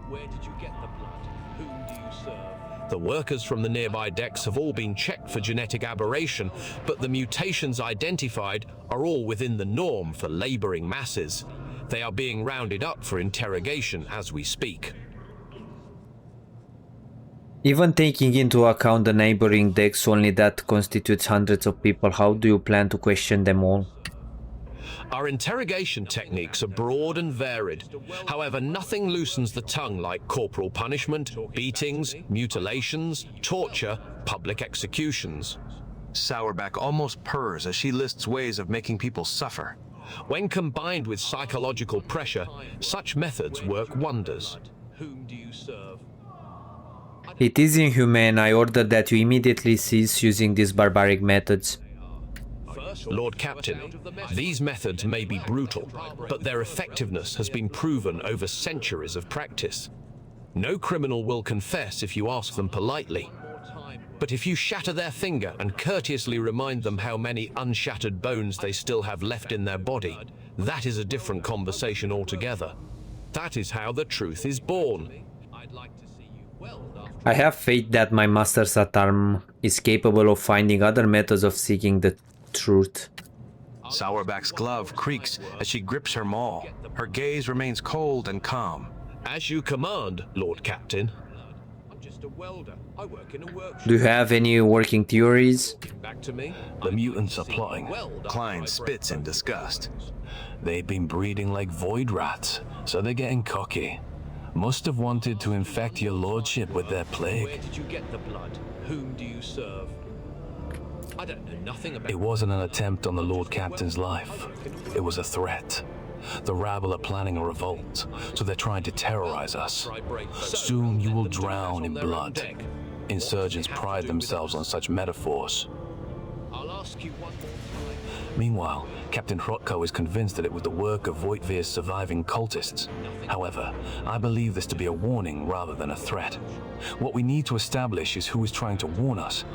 Where did you get the blood? Whom do you serve? The workers from the nearby decks have all been checked for genetic aberration, but the mutations identified are all within the norm for laboring masses. They are being rounded up for interrogation as we speak. Even taking into account the neighboring decks only that constitutes hundreds of people, how do you plan to question them all? Our interrogation techniques are broad and varied. However, nothing loosens the tongue like corporal punishment, beatings, mutilations, torture, public executions. Sourback almost purrs as she lists ways of making people suffer. When combined with psychological pressure, such methods work wonders. It is inhumane. I order that you immediately cease using these barbaric methods. Lord Captain, these methods may be brutal, but their effectiveness has been proven over centuries of practice. No criminal will confess if you ask them politely. But if you shatter their finger and courteously remind them how many unshattered bones they still have left in their body, that is a different conversation altogether. That is how the truth is born. I have faith that my master's at arm is capable of finding other methods of seeking the truth. Sourback's glove creaks as she grips her maul. Her gaze remains cold and calm. As you command, Lord Captain. Do you have any working theories? Back to me. The mutants are plotting. Klein spits in disgust. They've been breeding like void rats, so they're getting cocky. Must have wanted to infect your lordship with their plague. Where did you get the blood? Whom do you serve? I don't know nothing about It wasn't an attempt on the Lord Captain's life. It was a threat. The rabble are planning a revolt, so they're trying to terrorize us. Soon you will drown in blood. Insurgents pride themselves on such metaphors. I'll ask you one more time. Meanwhile, Captain Hrotko is convinced that it was the work of Voidvir's surviving cultists. However, I believe this to be a warning rather than a threat. What we need to establish is who is trying to warn us,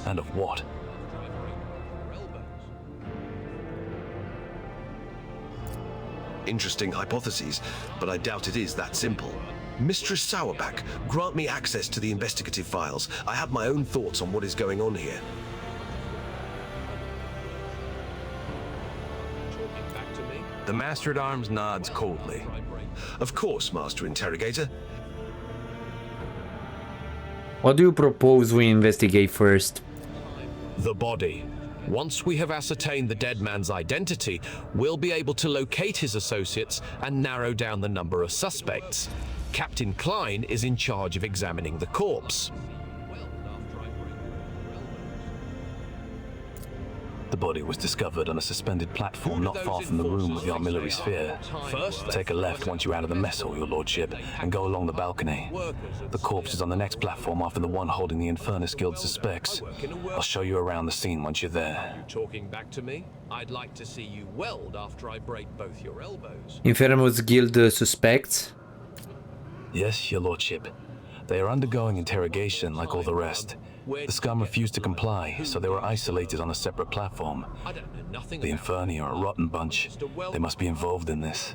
and of what. Interesting hypotheses, but I doubt it is that simple. Mistress Sourback, grant me access to the investigative files. I have my own thoughts on what is going on here. The Master-at-Arms nods coldly. Of course, Master Interrogator. What do you propose we investigate first? The body. Once we have ascertained the dead man's identity, we'll be able to locate his associates and narrow down the number of suspects. Captain Klein is in charge of examining the corpse. The body was discovered on a suspended platform not far from the room with the armillary sphere. Take a left once you're out of the mess hall, your lordship, and go along the balcony. The corpse is on the next platform after the one holding the Infernus Guild suspects. I'll show you around the scene once you're there. Talking back to me? I'd like to see you weld after I break both your elbows. Infernus Guild suspects? Yes, your lordship. They are undergoing interrogation like all the rest. The scum refused to comply, so they were isolated on a separate platform. The Inferni are a rotten bunch. They must be involved in this.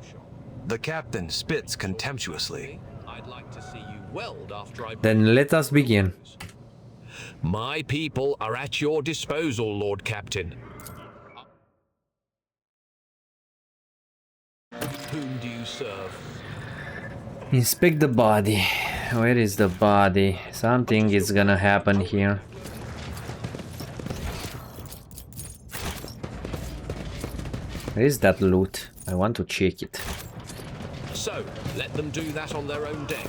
The captain spits contemptuously. I'd like to see you weld after I Then let us begin. My people are at your disposal, Lord Captain. Whom do you serve? Inspect the body. Where is the body? Something is gonna happen here. Where is that loot? I want to check it. So, let them do that on their own deck.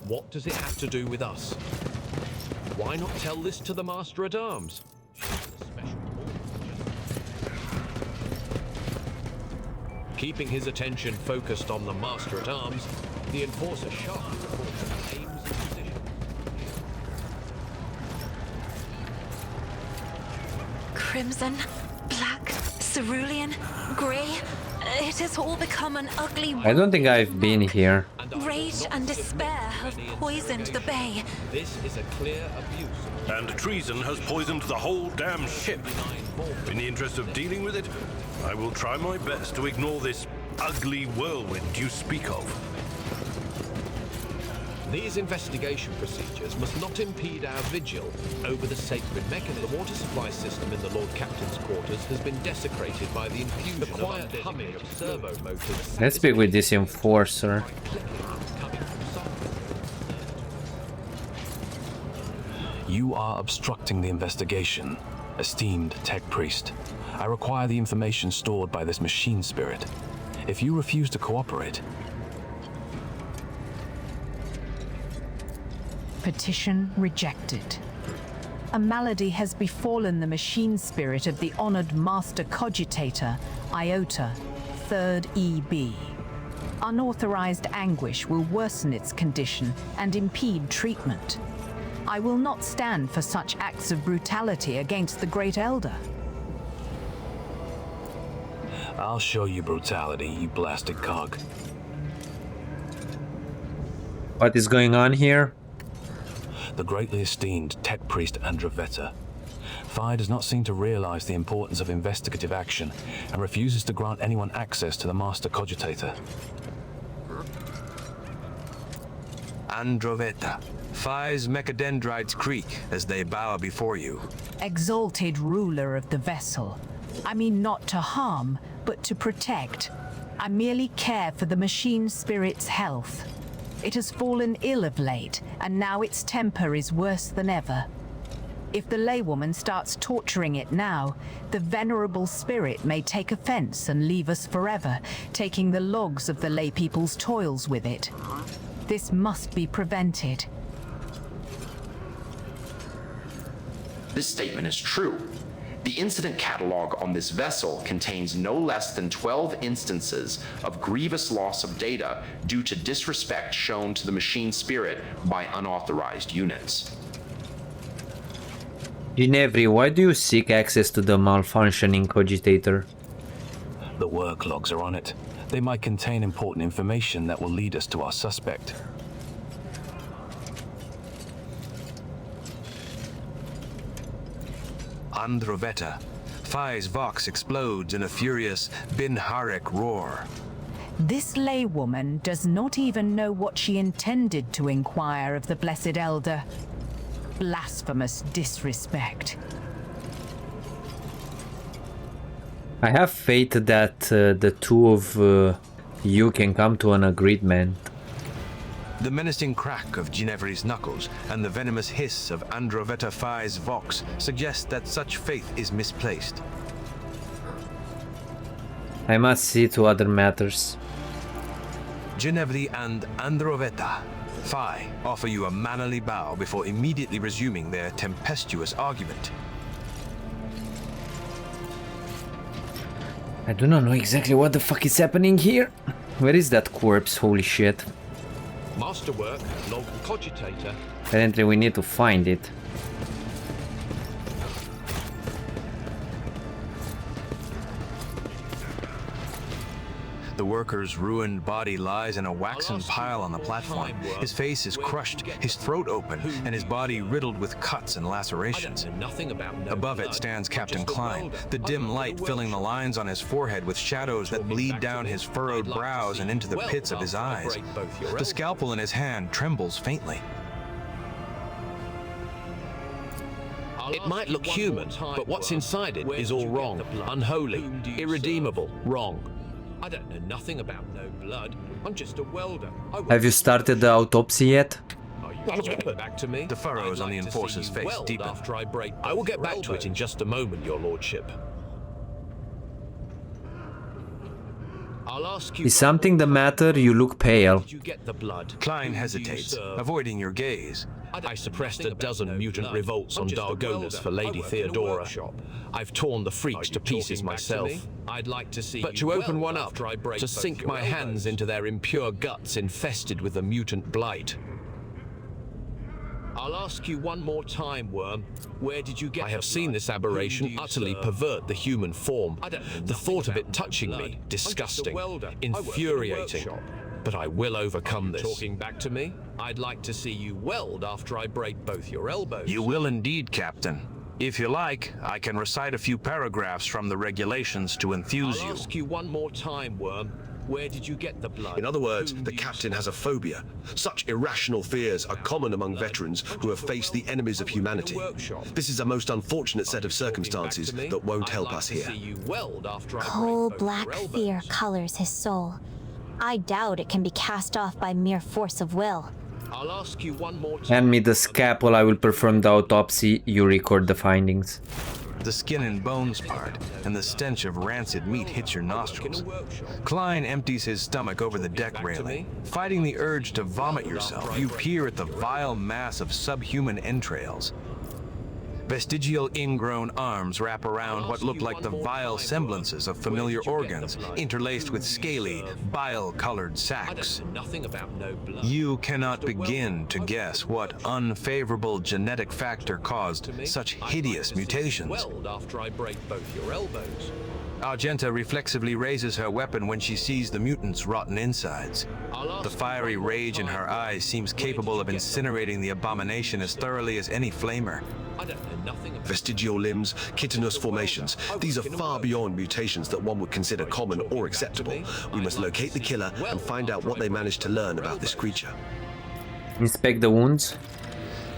What does it have to do with us? Why not tell this to the Master-at-Arms? Keeping his attention focused on the Master-at-Arms, the Enforcer sharply reports their aims and position. Crimson, black, cerulean, grey. It has all become an ugly I don't think I've been here. Rage and despair have poisoned the bay. This is a clear abuse. And treason has poisoned the whole damn ship. In the interest of dealing with it, I will try my best to ignore this ugly whirlwind you speak of. These investigation procedures must not impede our vigil over the sacred mechanism. The water supply system in the Lord Captain's quarters has been desecrated by the infusion of quiet humming of servo motors. Let's speak with this enforcer. You are obstructing the investigation. Esteemed tech priest, I require the information stored by this machine spirit. If you refuse to cooperate... Petition rejected. A malady has befallen the machine spirit of the honored master cogitator, Iota, 3rd EB. Unauthorized anguish will worsen its condition and impede treatment. I will not stand for such acts of brutality against the Great Elder. I'll show you brutality, you blasted cog. What is going on here? The greatly esteemed tech priest Androveta. Phi does not seem to realize the importance of investigative action and refuses to grant anyone access to the master cogitator. Androveta. Phi's mechadendrites creak as they bow before you. Exalted ruler of the vessel. I mean not to harm, but to protect. I merely care for the machine spirit's health. It has fallen ill of late, and now its temper is worse than ever. If the laywoman starts torturing it now, the venerable spirit may take offense and leave us forever, taking the logs of the laypeople's toils with it. This must be prevented. This statement is true. The incident catalog on this vessel contains no less than 12 instances of grievous loss of data due to disrespect shown to the machine spirit by unauthorized units. Ginevri, why do you seek access to the malfunctioning cogitator? The work logs are on it. They might contain important information that will lead us to our suspect. Androveta. Phi's vox explodes in a furious Bin-Harek roar. This laywoman does not even know what she intended to inquire of the Blessed Elder. Blasphemous disrespect. I have faith that the two of you can come to an agreement. The menacing crack of Ginevri's knuckles and the venomous hiss of Androveta Phi's vox suggest that such faith is misplaced. I must see to other matters. Ginevri and Androveta Phi offer you a mannerly bow before immediately resuming their tempestuous argument. I do not know exactly what the fuck is happening here. Where is that corpse? Holy shit. Masterwork, log cogitator. Apparently we need to find it. The worker's ruined body lies in a waxen pile on the platform. His face is crushed, his throat open, and his body riddled with cuts and lacerations. Above it stands Captain Klein, the dim light filling the lines on his forehead with shadows that bleed down his furrowed brows and into the pits of his eyes. The scalpel in his hand trembles faintly. It might look human, but what's inside it is all wrong, unholy, irredeemable, wrong. I don't know nothing about no blood. I'm just a welder. Have you started the autopsy yet? Back to me. The furrows on the enforcer's face deepen. After I will get back to it in just a moment, your lordship. I'll ask you. Is something the matter? You look pale. Did you get the blood? Klein hesitates, avoiding your gaze. I suppressed a dozen mutant revolts on Dargonas for Lady Theodora. I've torn the freaks to pieces myself. But to open one up, to sink my hands into their impure guts infested with the mutant blight. I'll ask you one more time, Worm. Where did you get I have seen this aberration utterly pervert the human form. The thought of it touching me, disgusting, infuriating. But I will overcome this. Talking back to me? I'd like to see you weld after I break both your elbows. You will indeed, Captain. If you like, I can recite a few paragraphs from the regulations to enthuse you. I'll ask you one more time, Worm. Where did you get the blood? In other words, the captain has a phobia. Such irrational fears are common among veterans who have faced the enemies of humanity. This is a most unfortunate set of circumstances that won't help us here. Cold black fear colors his soul. I doubt it can be cast off by mere force of will. I'll ask you one more time. Hand me the scalpel, I will perform the autopsy, you record the findings. The skin and bones part, and the stench of rancid meat hits your nostrils. Klein empties his stomach over the deck railing. Fighting the urge to vomit yourself, you peer at the vile mass of subhuman entrails. Vestigial ingrown arms wrap around what look like the vile semblances of familiar organs, interlaced with scaly, bile-colored sacs. You cannot begin to guess what unfavorable genetic factor caused such hideous mutations. Argenta reflexively raises her weapon when she sees the mutant's rotten insides. The fiery rage in her eyes seems capable of incinerating the abomination as thoroughly as any flamer. Vestigial limbs, chitinous formations. These are far beyond mutations that one would consider common or acceptable. We must locate the killer and find out what they managed to learn about this creature. Inspect the wounds.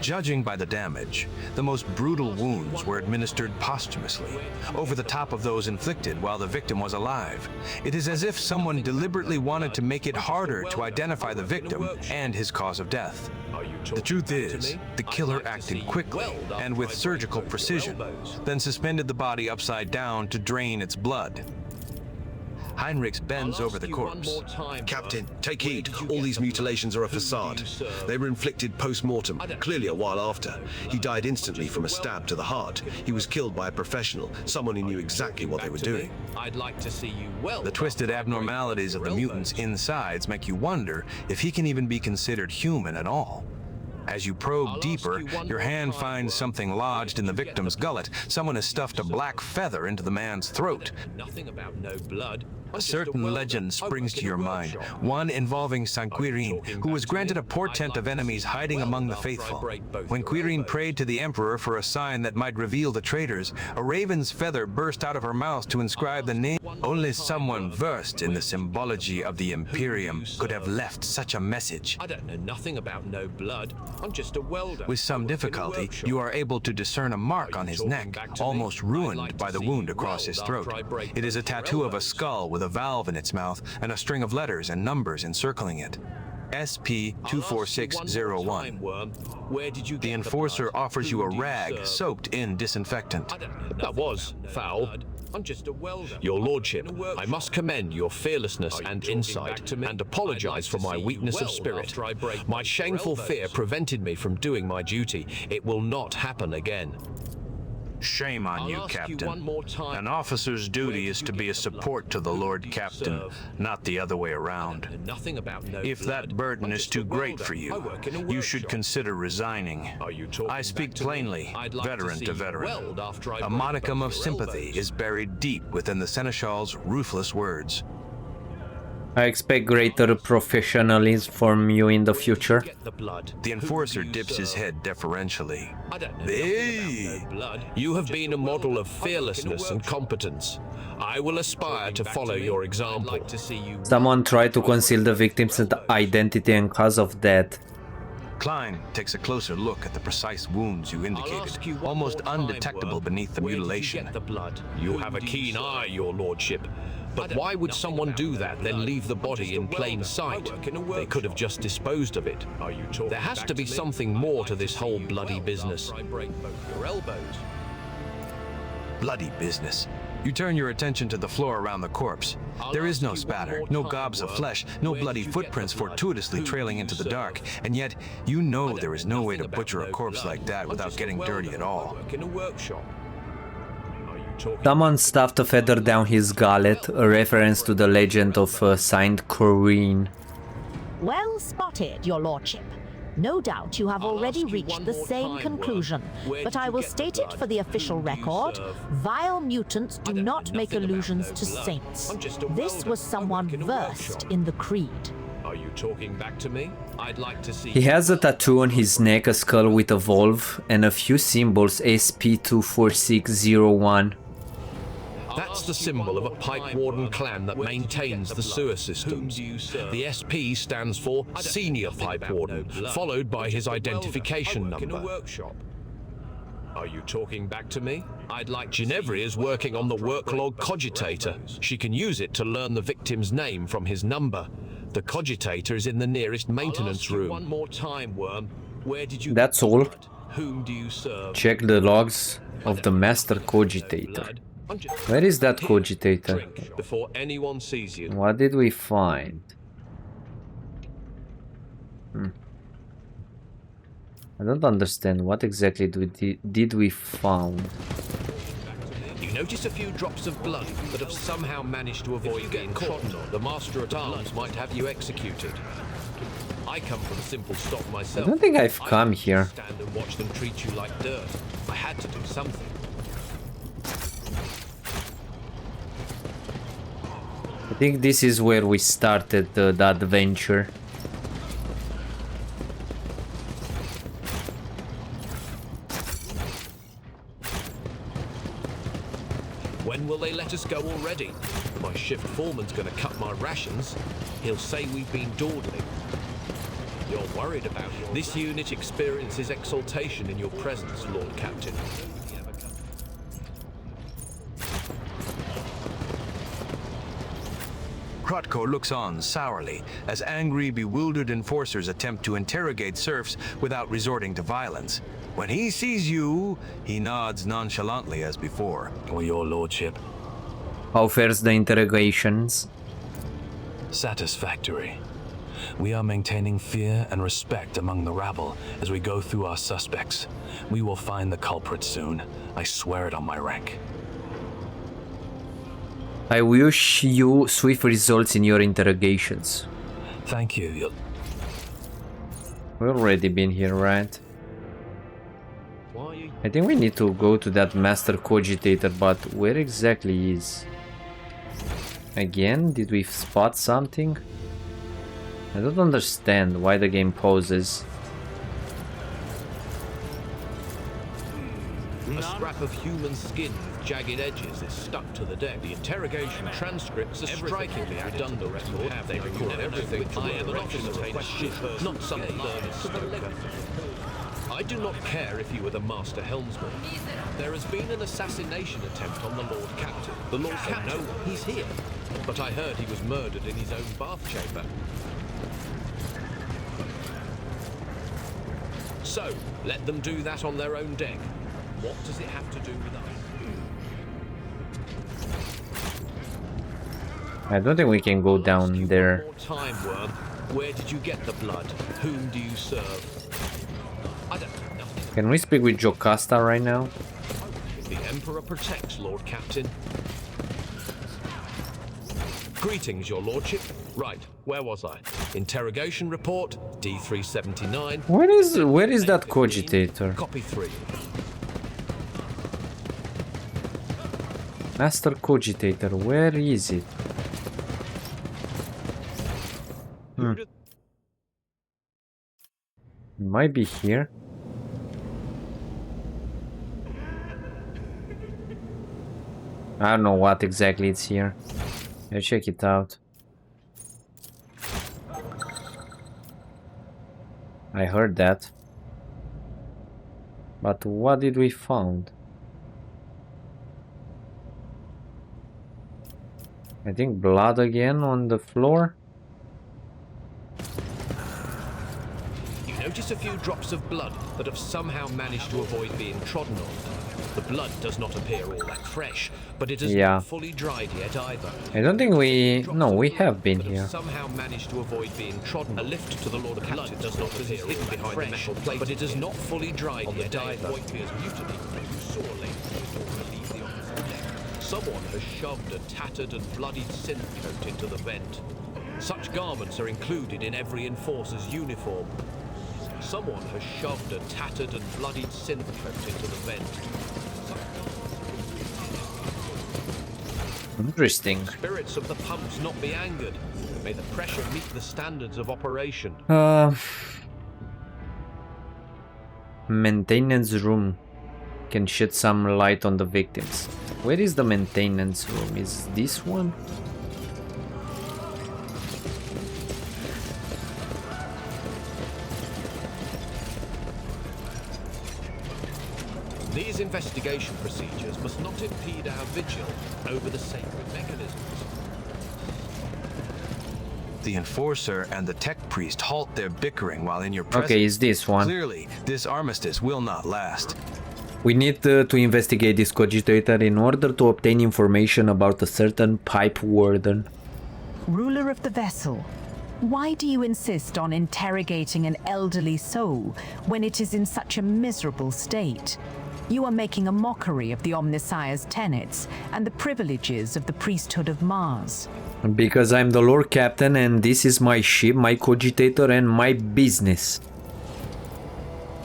Judging by the damage, the most brutal wounds were administered posthumously, over the top of those inflicted while the victim was alive. It is as if someone deliberately wanted to make it harder to identify the victim and his cause of death. The truth is, the killer acted quickly and with surgical precision, then suspended the body upside down to drain its blood. Heinrichs bends over the corpse. Captain, take heed. All these mutilations are a facade. They were inflicted post-mortem, clearly a while after. He died instantly from a stab to the heart. He was killed by a professional, someone who knew exactly what they were doing. The twisted abnormalities of the mutant's insides make you wonder if he can even be considered human at all. As you probe deeper, your hand finds something lodged in the victim's gullet. Someone has stuffed a black feather into the man's throat. A certain legend springs to your mind, one involving St. Quirin, who was granted a portent of enemies hiding among the faithful. When Quirin prayed to the Emperor for a sign that might reveal the traitors, a raven's feather burst out of her mouth to inscribe the name. Only someone versed in the symbology of the Imperium could have left such a message. I don't know nothing about no blood. I'm just a welder. With some difficulty, you are able to discern a mark on his neck, almost ruined by the wound across his throat. It is a tattoo of a skull with a valve in its mouth and a string of letters and numbers encircling it. SP-24601. The enforcer offers you a rag soaked in disinfectant. That was foul. I'm just a welder. Your Lordship, I must commend your fearlessness and insight, and apologize for my weakness of spirit. My shameful fear prevented me from doing my duty. It will not happen again. Shame on you, Captain. An officer's duty is to be a support to the Lord Captain, not the other way around. If that burden is too great for you, you should consider resigning. I speak plainly, veteran to veteran. A modicum of sympathy is buried deep within the Seneschal's ruthless words. I expect greater professionalism from you in the future. The enforcer dips his head deferentially. You have been a model of fearlessness and competence. I will aspire to follow your example. Someone tried to conceal the victim's identity and cause of death. Klein takes a closer look at the precise wounds you indicated, almost undetectable beneath the mutilation. You have a keen eye, your Lordship. But why would someone do that, then leave the body in plain sight? They could have just disposed of it. There has to be something more to this whole bloody business. Bloody business. You turn your attention to the floor around the corpse. There is no spatter, no gobs of flesh, no bloody footprints fortuitously trailing into the dark, and yet you know there is no way to butcher a corpse like that without getting dirty at all. Someone stuffed a feather down his gullet, a reference to the legend of Saint Corinne. Well spotted, your lordship. No doubt you have already reached the same conclusion, but I will state it for the official record. Vile mutants do not make allusions to saints. This was someone versed in the creed. Are you talking back to me? I'd like to see. He has a tattoo on his neck, a skull with a valve, and a few symbols, SP-24601. That's the symbol of a pipe warden clan that maintains the sewer systems. The SP stands for Senior Pipe Warden, followed by his identification number. Are you talking back to me? I'd like Ginevra is working on the worklog cogitator. She can use it to learn the victim's name from his number. The cogitator is in the nearest maintenance room. One more time, Worm. Where did you? That's all. Whom do you serve? Check the logs. of the Master Cogitator. Where is that Cogitator? Before anyone sees you. What did we find? I don't understand. What exactly did we found? You notice a few drops of blood that have somehow managed to avoid being caught. The Master at Arms might have you executed. I come from simple stock myself. I don't think I've come here. Stand and watch them treat you like dirt. I had to do something. I think this is where we started the adventure. When will they let us go already? My shift foreman's gonna cut my rations. He'll say we've been dawdling. You're worried about your... This unit experiences exaltation in your presence, Lord Captain. Krotko looks on sourly as angry, bewildered enforcers attempt to interrogate serfs without resorting to violence. When he sees you, he nods nonchalantly as before. Or your lordship. How fares the interrogations? Satisfactory. We are maintaining fear and respect among the rabble as we go through our suspects. We will find the culprit soon. I swear it on my rank. I wish you swift results in your interrogations. Thank you. We've already been here, right? I think we need to go to that Master Cogitator, but where exactly is? Again, did we spot something? I don't understand why the game pauses. A scrap of human skin with jagged edges is stuck to the deck. The interrogation transcripts are strikingly redundant. They record everything I ever question, not some learned stoker. I do not care if you were the Master Helmsman. There has been an assassination attempt on the Lord Captain. The Lord Captain? No, he's here. But I heard he was murdered in his own bath chamber. So, let them do that on their own deck. What does it have to do with us? I don't think we can go down there. More time, Worm. Where did you get the blood? Whom do you serve? I don't know nothing. Can we speak with Jocasta right now? The Emperor protects, Lord Captain. Greetings, your lordship. Right, where was I? Interrogation report, D379. Where is that Cogitator? Copy 3. Master Cogitator, where is it? It might be here. I don't know what exactly it's here. Let's check it out. I heard that. But what did we found? I think blood again on the floor. You notice a few drops of blood that have somehow managed to avoid being trodden on. The blood does not appear all that fresh, but it is not fully dried yet either. I don't think we... No, we have been here. Somehow managed to avoid being trodden. A lift to the Lord Captain does not appear hidden behind the metal plate, but it is not fully dried yet either. Someone has shoved a tattered and bloodied synth coat into the vent. Such garments are included in every enforcer's uniform. Someone has shoved a tattered and bloodied synth coat into the vent. Interesting. Spirits of the pumps not be angered. May the pressure meet the standards of operation. Maintenance room can shed some light on the victims. Where is the maintenance room? Is this one? These investigation procedures must not impede our vigil over the sacred mechanisms. The enforcer and the tech priest halt their bickering while in your presence. Okay, is this one? Clearly, this armistice will not last. We need to investigate this cogitator in order to obtain information about a certain pipe warden. Ruler of the vessel, why do you insist on interrogating an elderly soul when it is in such a miserable state? You are making a mockery of the Omnissiah's tenets and the privileges of the priesthood of Mars. Because I'm the Lord Captain and this is my ship, my cogitator and my business.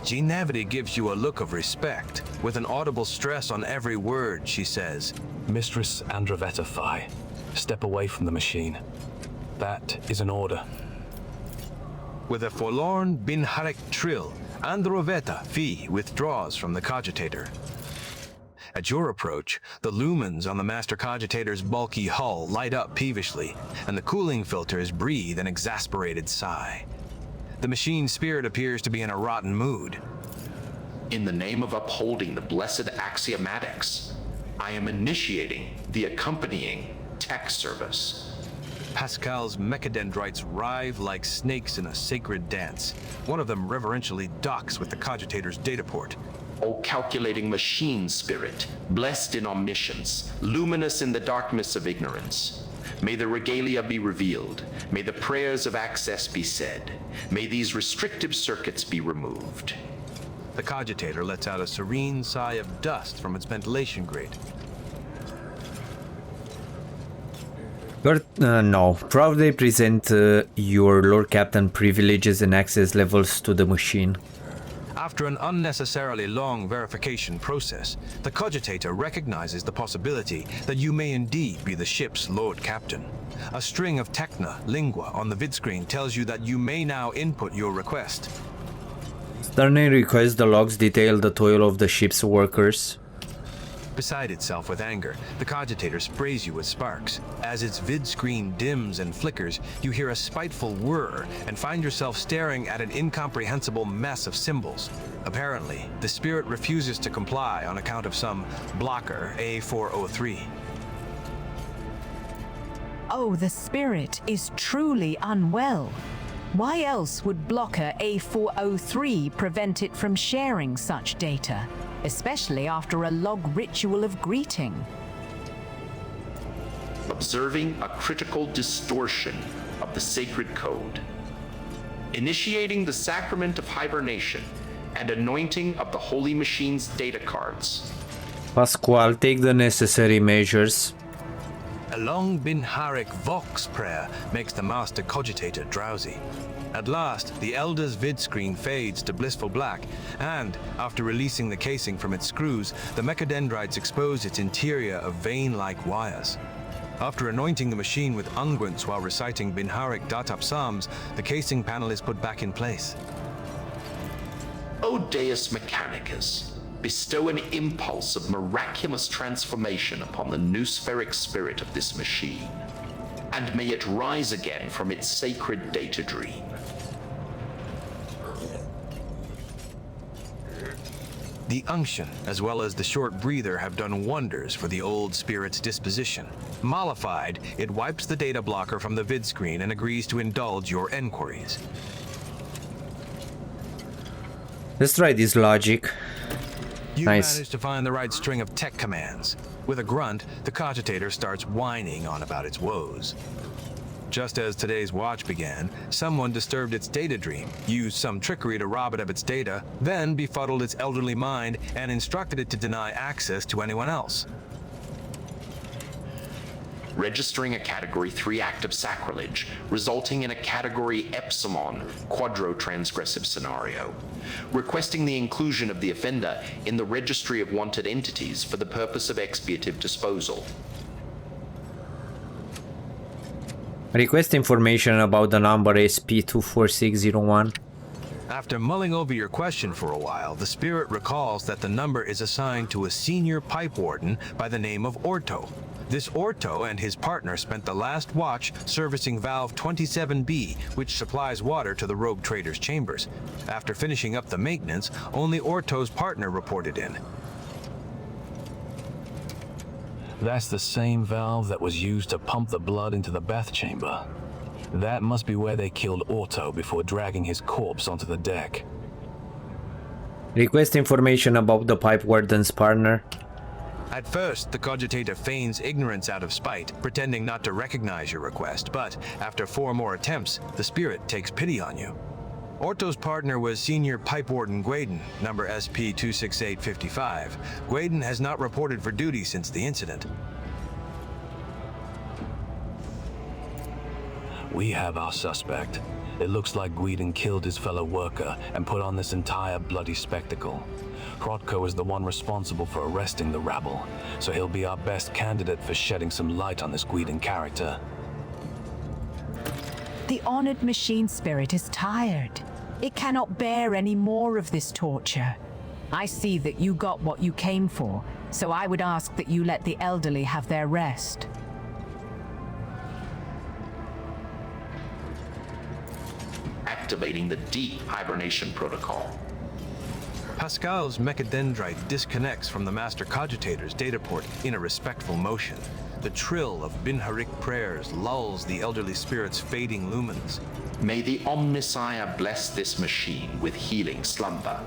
Genevity gives you a look of respect, with an audible stress on every word she says. Mistress Androveta Phi, step away from the machine. That is an order. With a forlorn Binharek trill, Androveta Phi withdraws from the cogitator. At your approach, the lumens on the Master Cogitator's bulky hull light up peevishly, and the cooling filters breathe an exasperated sigh. The machine spirit appears to be in a rotten mood. In the name of upholding the blessed axiomatics, I am initiating the accompanying tech service. Pascal's mechadendrites writhe like snakes in a sacred dance. One of them reverentially docks with the cogitator's dataport. O calculating machine spirit, blessed in omniscience, luminous in the darkness of ignorance, may the regalia be revealed, may the prayers of access be said, may these restrictive circuits be removed. The cogitator lets out a serene sigh of dust from its ventilation grate. No, proudly present your Lord Captain privileges and access levels to the machine. After an unnecessarily long verification process, the cogitator recognizes the possibility that you may indeed be the ship's Lord Captain. A string of techna lingua on the vidscreen tells you that you may now input your request. Sternly requests the logs detail the toil of the ship's workers. Beside itself with anger, the cogitator sprays you with sparks. As its vidscreen dims and flickers, you hear a spiteful whir and find yourself staring at an incomprehensible mess of symbols. Apparently, the spirit refuses to comply on account of some blocker A403. Oh, the spirit is truly unwell. Why else would blocker A403 prevent it from sharing such data? Especially after a log ritual of greeting. Observing a critical distortion of the sacred code. Initiating the sacrament of hibernation and anointing of the holy machine's data cards. Pasquale, take the necessary measures. A long Binharek Vox prayer makes the Master Cogitator drowsy. At last, the Elder's vidscreen fades to blissful black, and, after releasing the casing from its screws, the mechadendrites expose its interior of vein-like wires. After anointing the machine with unguents while reciting Binharek Datab Psalms, the casing panel is put back in place. O Deus Mechanicus, bestow an impulse of miraculous transformation upon the noospheric spirit of this machine, and may it rise again from its sacred data dream. The unction, as well as the short breather, have done wonders for the old spirit's disposition. Mollified, it wipes the data blocker from the vidscreen and agrees to indulge your enquiries. Let's try this logic. You Nice. manage to find the right string of tech commands. With a grunt, the cogitator starts whining on about its woes. Just as today's watch began, someone disturbed its data dream, used some trickery to rob it of its data, then befuddled its elderly mind and instructed it to deny access to anyone else. Registering a Category 3 act of sacrilege, resulting in a Category Epsilon quadro-transgressive scenario. Requesting the inclusion of the offender in the Registry of Wanted Entities for the purpose of expiative disposal. Request information about the number SP24601. After mulling over your question for a while, the spirit recalls that the number is assigned to a senior pipe warden by the name of Orto. This Orto and his partner spent the last watch servicing valve 27B, which supplies water to the rogue trader's chambers. After finishing up the maintenance, only Orto's partner reported in. That's the same valve that was used to pump the blood into the bath chamber. That must be where they killed Orto before dragging his corpse onto the deck. Request information about the Pipe Warden's partner. At first, the cogitator feigns ignorance out of spite, pretending not to recognize your request, but after 4 more attempts, the spirit takes pity on you. Orto's partner was Senior Pipe Warden Gwaden, number SP-26855. Gwaden has not reported for duty since the incident. We have our suspect. It looks like Gwaden killed his fellow worker and put on this entire bloody spectacle. Krotko is the one responsible for arresting the rabble, so he'll be our best candidate for shedding some light on this Gwaden character. The honored machine spirit is tired. It cannot bear any more of this torture. I see that you got what you came for, so I would ask that you let the elderly have their rest. Activating the deep hibernation protocol. Pascal's mechadendrite disconnects from the Master Cogitator's data port in a respectful motion. The trill of Binharik prayers lulls the elderly spirit's fading lumens. May the Omnissiah bless this machine with healing slumber,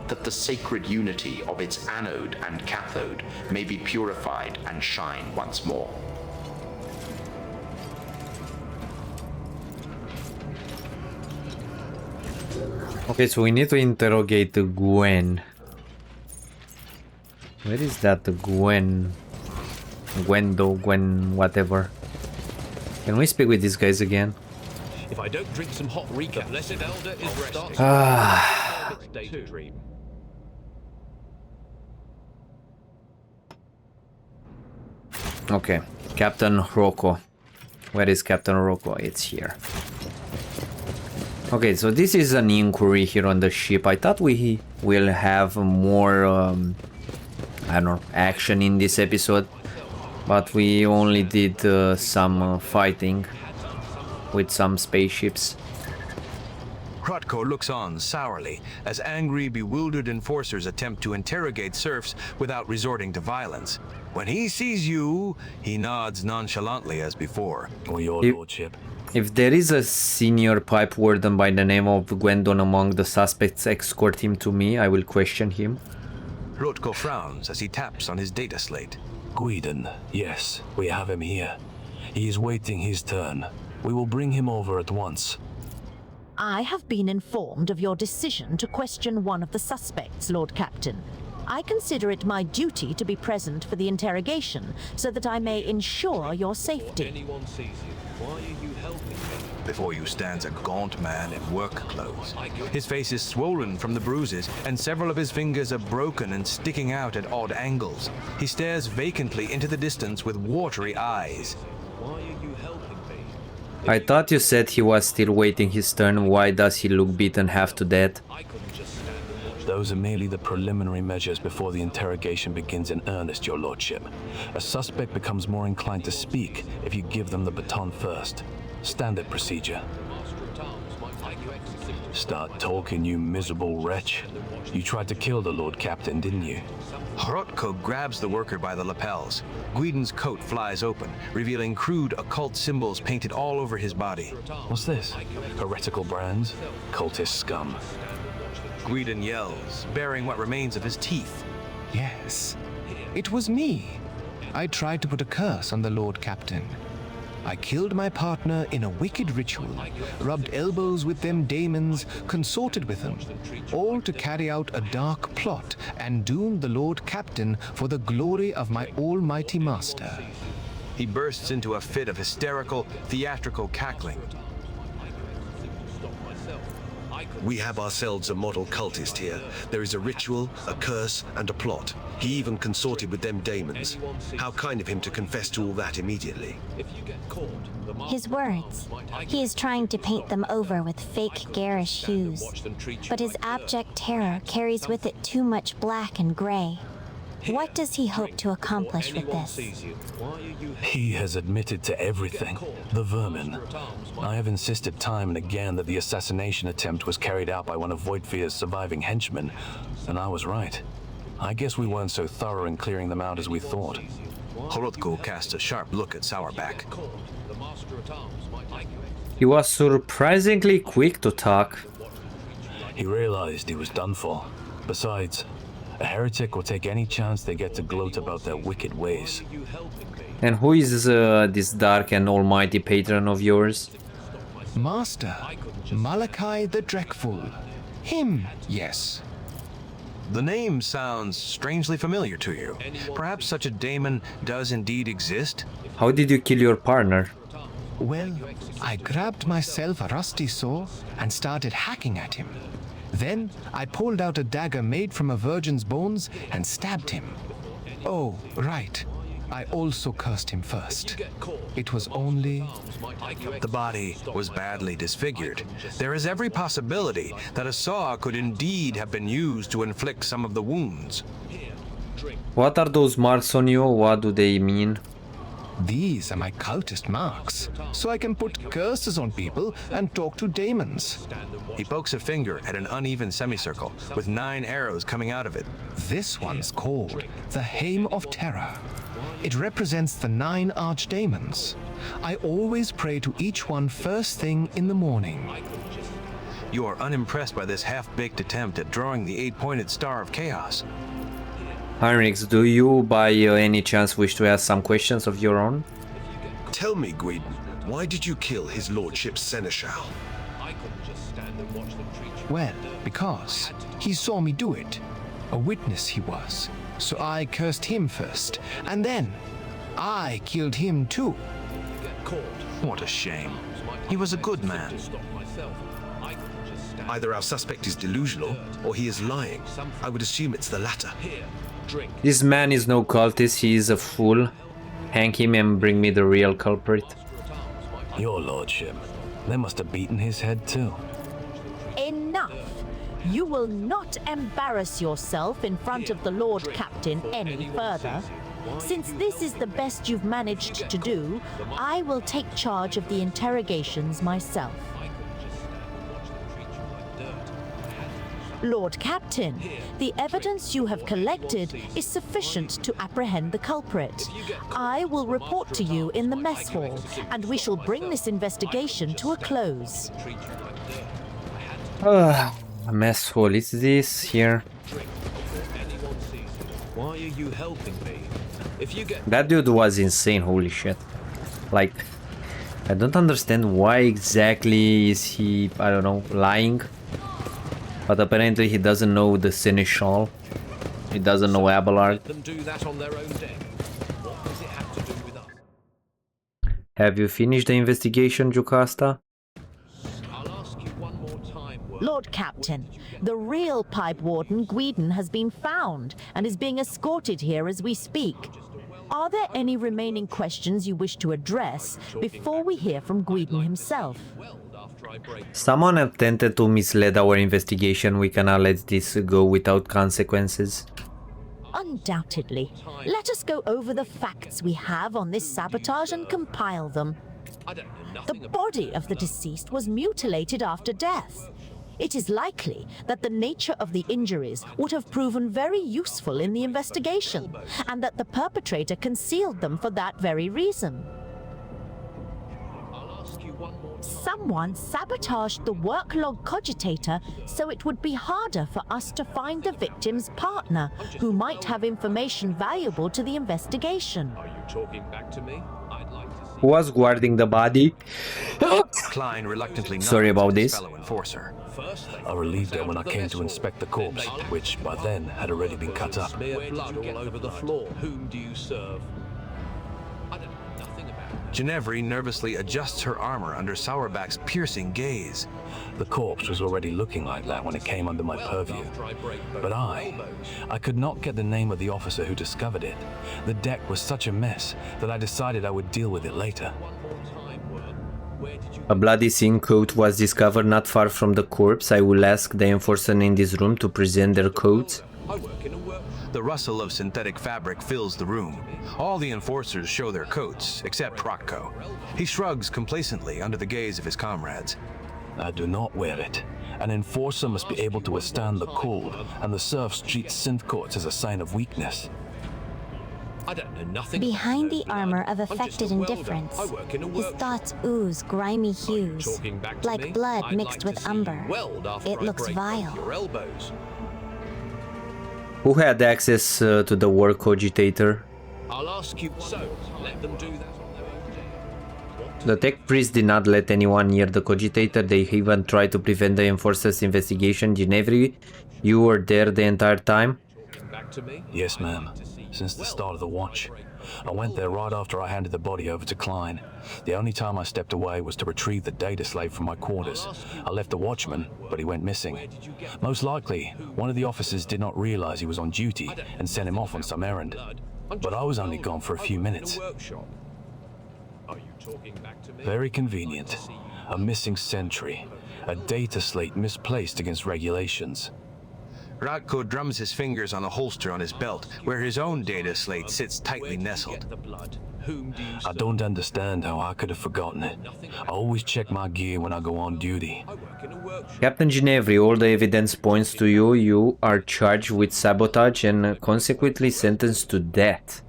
that the sacred unity of its anode and cathode may be purified and shine once more. Okay, so we need to interrogate Gwen. Where is that Gwen? Gwendo, Gwen, whatever. Can we speak with these guys again? If I don't drink some hot recap, blessed elder is resting. Okay, Captain Rocco. Where is Captain Rocco? It's here. Okay, so this is an inquiry here on the ship. I thought we will have more, I don't know, action in this episode. But we only did some fighting with some spaceships. Krotko looks on sourly as angry, bewildered enforcers attempt to interrogate serfs without resorting to violence. When he sees you, he nods nonchalantly as before. Or your lordship. If there is a senior pipe warden by the name of Gwendon among the suspects, escort him to me. I will question him. Krotko frowns as he taps on his data slate. Gwaden, yes, we have him here. He is waiting his turn. We will bring him over at once. I have been informed of your decision to question one of the suspects, Lord Captain. I consider it my duty to be present for the interrogation, so that I may ensure your safety. Anyone sees you, why are you helping me? Before you stands a gaunt man in work clothes. His face is swollen from the bruises, and several of his fingers are broken and sticking out at odd angles. He stares vacantly into the distance with watery eyes. Why are you helping me? I thought you said he was still waiting his turn. Why does he look beaten half to death? I couldn't just stand and watch. Those are merely the preliminary measures before the interrogation begins in earnest, your lordship. A suspect becomes more inclined to speak if you give them the baton first. Standard procedure. Start talking, you miserable wretch. You tried to kill the Lord Captain, didn't you? Krotko grabs the worker by the lapels. Gweden's coat flies open, revealing crude occult symbols painted all over his body. What's this? Heretical brands? Cultist scum. Gwaden yells, baring what remains of his teeth. Yes, it was me. I tried to put a curse on the Lord Captain. I killed my partner in a wicked ritual, rubbed elbows with them daemons, consorted with them, all to carry out a dark plot and doom the Lord Captain for the glory of my almighty master. He bursts into a fit of hysterical, theatrical cackling. We have ourselves a model cultist here. There is a ritual, a curse, and a plot. He even consorted with them daemons. How kind of him to confess to all that immediately. His words. He is trying to paint them over with fake garish hues. But his abject terror carries with it too much black and gray. What does he hope to accomplish with this? He has admitted to everything. The vermin. I have insisted time and again that the assassination attempt was carried out by one of Voidfear's surviving henchmen, and I was right. I guess we weren't so thorough in clearing them out as we thought. Krotko casts a sharp look at Sourback. He was surprisingly quick to talk. He realized he was done for. Besides, a heretic will take any chance they get to gloat about their wicked ways. And who is this dark and almighty patron of yours? Master, Malachi the Dreckful. Him, yes. The name sounds strangely familiar to you. Perhaps such a daemon does indeed exist? How did you kill your partner? Well, I grabbed myself a rusty saw and started hacking at him. Then I pulled out a dagger made from a virgin's bones and stabbed him. Oh, right. I also cursed him first. It was only... The body was badly disfigured. There is every possibility that a saw could indeed have been used to inflict some of the wounds. What are those marks on you? What do they mean? These are my cultist marks, so I can put curses on people and talk to daemons. He pokes a finger at an uneven semicircle with 9 arrows coming out of it. This one's called the Hame of Terror. It represents the 9 archdemons. I always pray to each one first thing in the morning. You are unimpressed by this half-baked attempt at drawing the 8-pointed star of chaos. Heinrich, do you by any chance wish to ask some questions of your own? Tell me, Gwydion, why did you kill his lordship's seneschal? Well, because he saw me do it. A witness he was. So I cursed him first, and then I killed him too. What a shame. He was a good man. Either our suspect is delusional, or he is lying. I would assume it's the latter. This man is no cultist, he is a fool. Hang him and bring me the real culprit. Your lordship, they must have beaten his head too. Enough! You will not embarrass yourself in front of the Lord Captain any further. Since this is the best you've managed to do, I will take charge of the interrogations myself. Lord Captain, the evidence you have collected is sufficient to apprehend the culprit. I will report to you in the mess hall, and we shall bring this investigation to a close. A mess hall, is this here? Why are you helping me? If you get That dude was insane, holy shit. Like, I don't understand why exactly is he, I don't know, lying. But apparently he doesn't know the Seneschal. He doesn't know Abelard. let them do that on their own deck. What does it have to do with us? Have you finished the investigation, Jocasta? Lord Captain, the real pipe warden, Gwydion, has been found and is being escorted here as we speak. Are there any remaining questions you wish to address before we hear from Gwydion himself? Someone attempted to mislead our investigation. We cannot let this go without consequences. Undoubtedly. Let us go over the facts we have on this sabotage and compile them. The body of the deceased was mutilated after death. It is likely that the nature of the injuries would have proven very useful in the investigation, and that the perpetrator concealed them for that very reason. Someone sabotaged the worklog cogitator so it would be harder for us to find the victim's partner, who might have information valuable to the investigation. Are you talking back to me? I'd like to see. Who was guarding the body? Klein reluctantly Sorry about his this. fellow enforcer. I relieved it when I came to inspect the corpse, which by then had already been cut up. Smear blood all over the floor. Whom do you serve? I don't know nothing about it. Ginevra nervously adjusts her armor under Sourback's piercing gaze. The corpse was already looking like that when it came under my purview. But I could not get the name of the officer who discovered it. The deck was such a mess that I decided I would deal with it later. A bloody sin coat was discovered not far from the corpse. I will ask the enforcer in this room to present their coats. The rustle of synthetic fabric fills the room. All the enforcers show their coats, except Protko. He shrugs complacently under the gaze of his comrades. I do not wear it. An enforcer must be able to withstand the cold, and the serfs treat synth coats as a sign of weakness. I don't know nothing. Behind the armor of affected indifference, his thoughts ooze grimy hues, like blood mixed with umber. It looks vile. Who had access to the war cogitator? I'll ask you, so let them do that on their own. The tech priest did not let anyone near the cogitator. They even tried to prevent the enforcer's investigation. Ginevri, you were there the entire time? Yes, ma'am. Since the start of the watch. I went there right after I handed the body over to Klein. The only time I stepped away was to retrieve the data slave from my quarters. I left the watchman, but he went missing. Most likely, one of the officers did not realize he was on duty and sent him off on some errand. But I was only gone for a few minutes. Very convenient. A missing sentry. A data slate misplaced against regulations. Ratko drums his fingers on a holster on his belt, where his own data slate sits tightly nestled. I don't understand how I could have forgotten it. I always check my gear when I go on duty. Captain Ginevri, all the evidence points to you. You are charged with sabotage and consequently sentenced to death.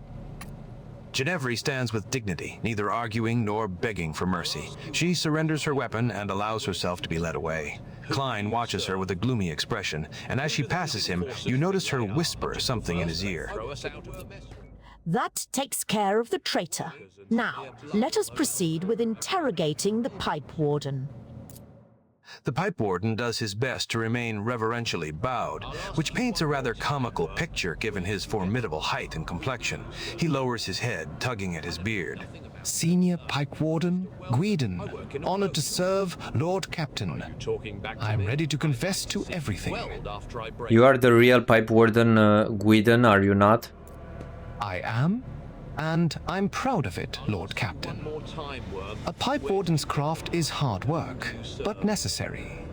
Ginevri stands with dignity, neither arguing nor begging for mercy. She surrenders her weapon and allows herself to be led away. Klein watches her with a gloomy expression, and as she passes him, you notice her whisper something in his ear. That takes care of the traitor. Now, let us proceed with interrogating the pipe warden. The pipe warden does his best to remain reverentially bowed, which paints a rather comical picture given his formidable height and complexion. He lowers his head, tugging at his beard. Senior Pike Warden, Guidon, honored to serve, Lord Captain. I'm ready to confess to everything. You are the real pipe warden, Guidon, are you not? I am, and I'm proud of it, Lord Captain. A pipe warden's craft is hard work, but necessary.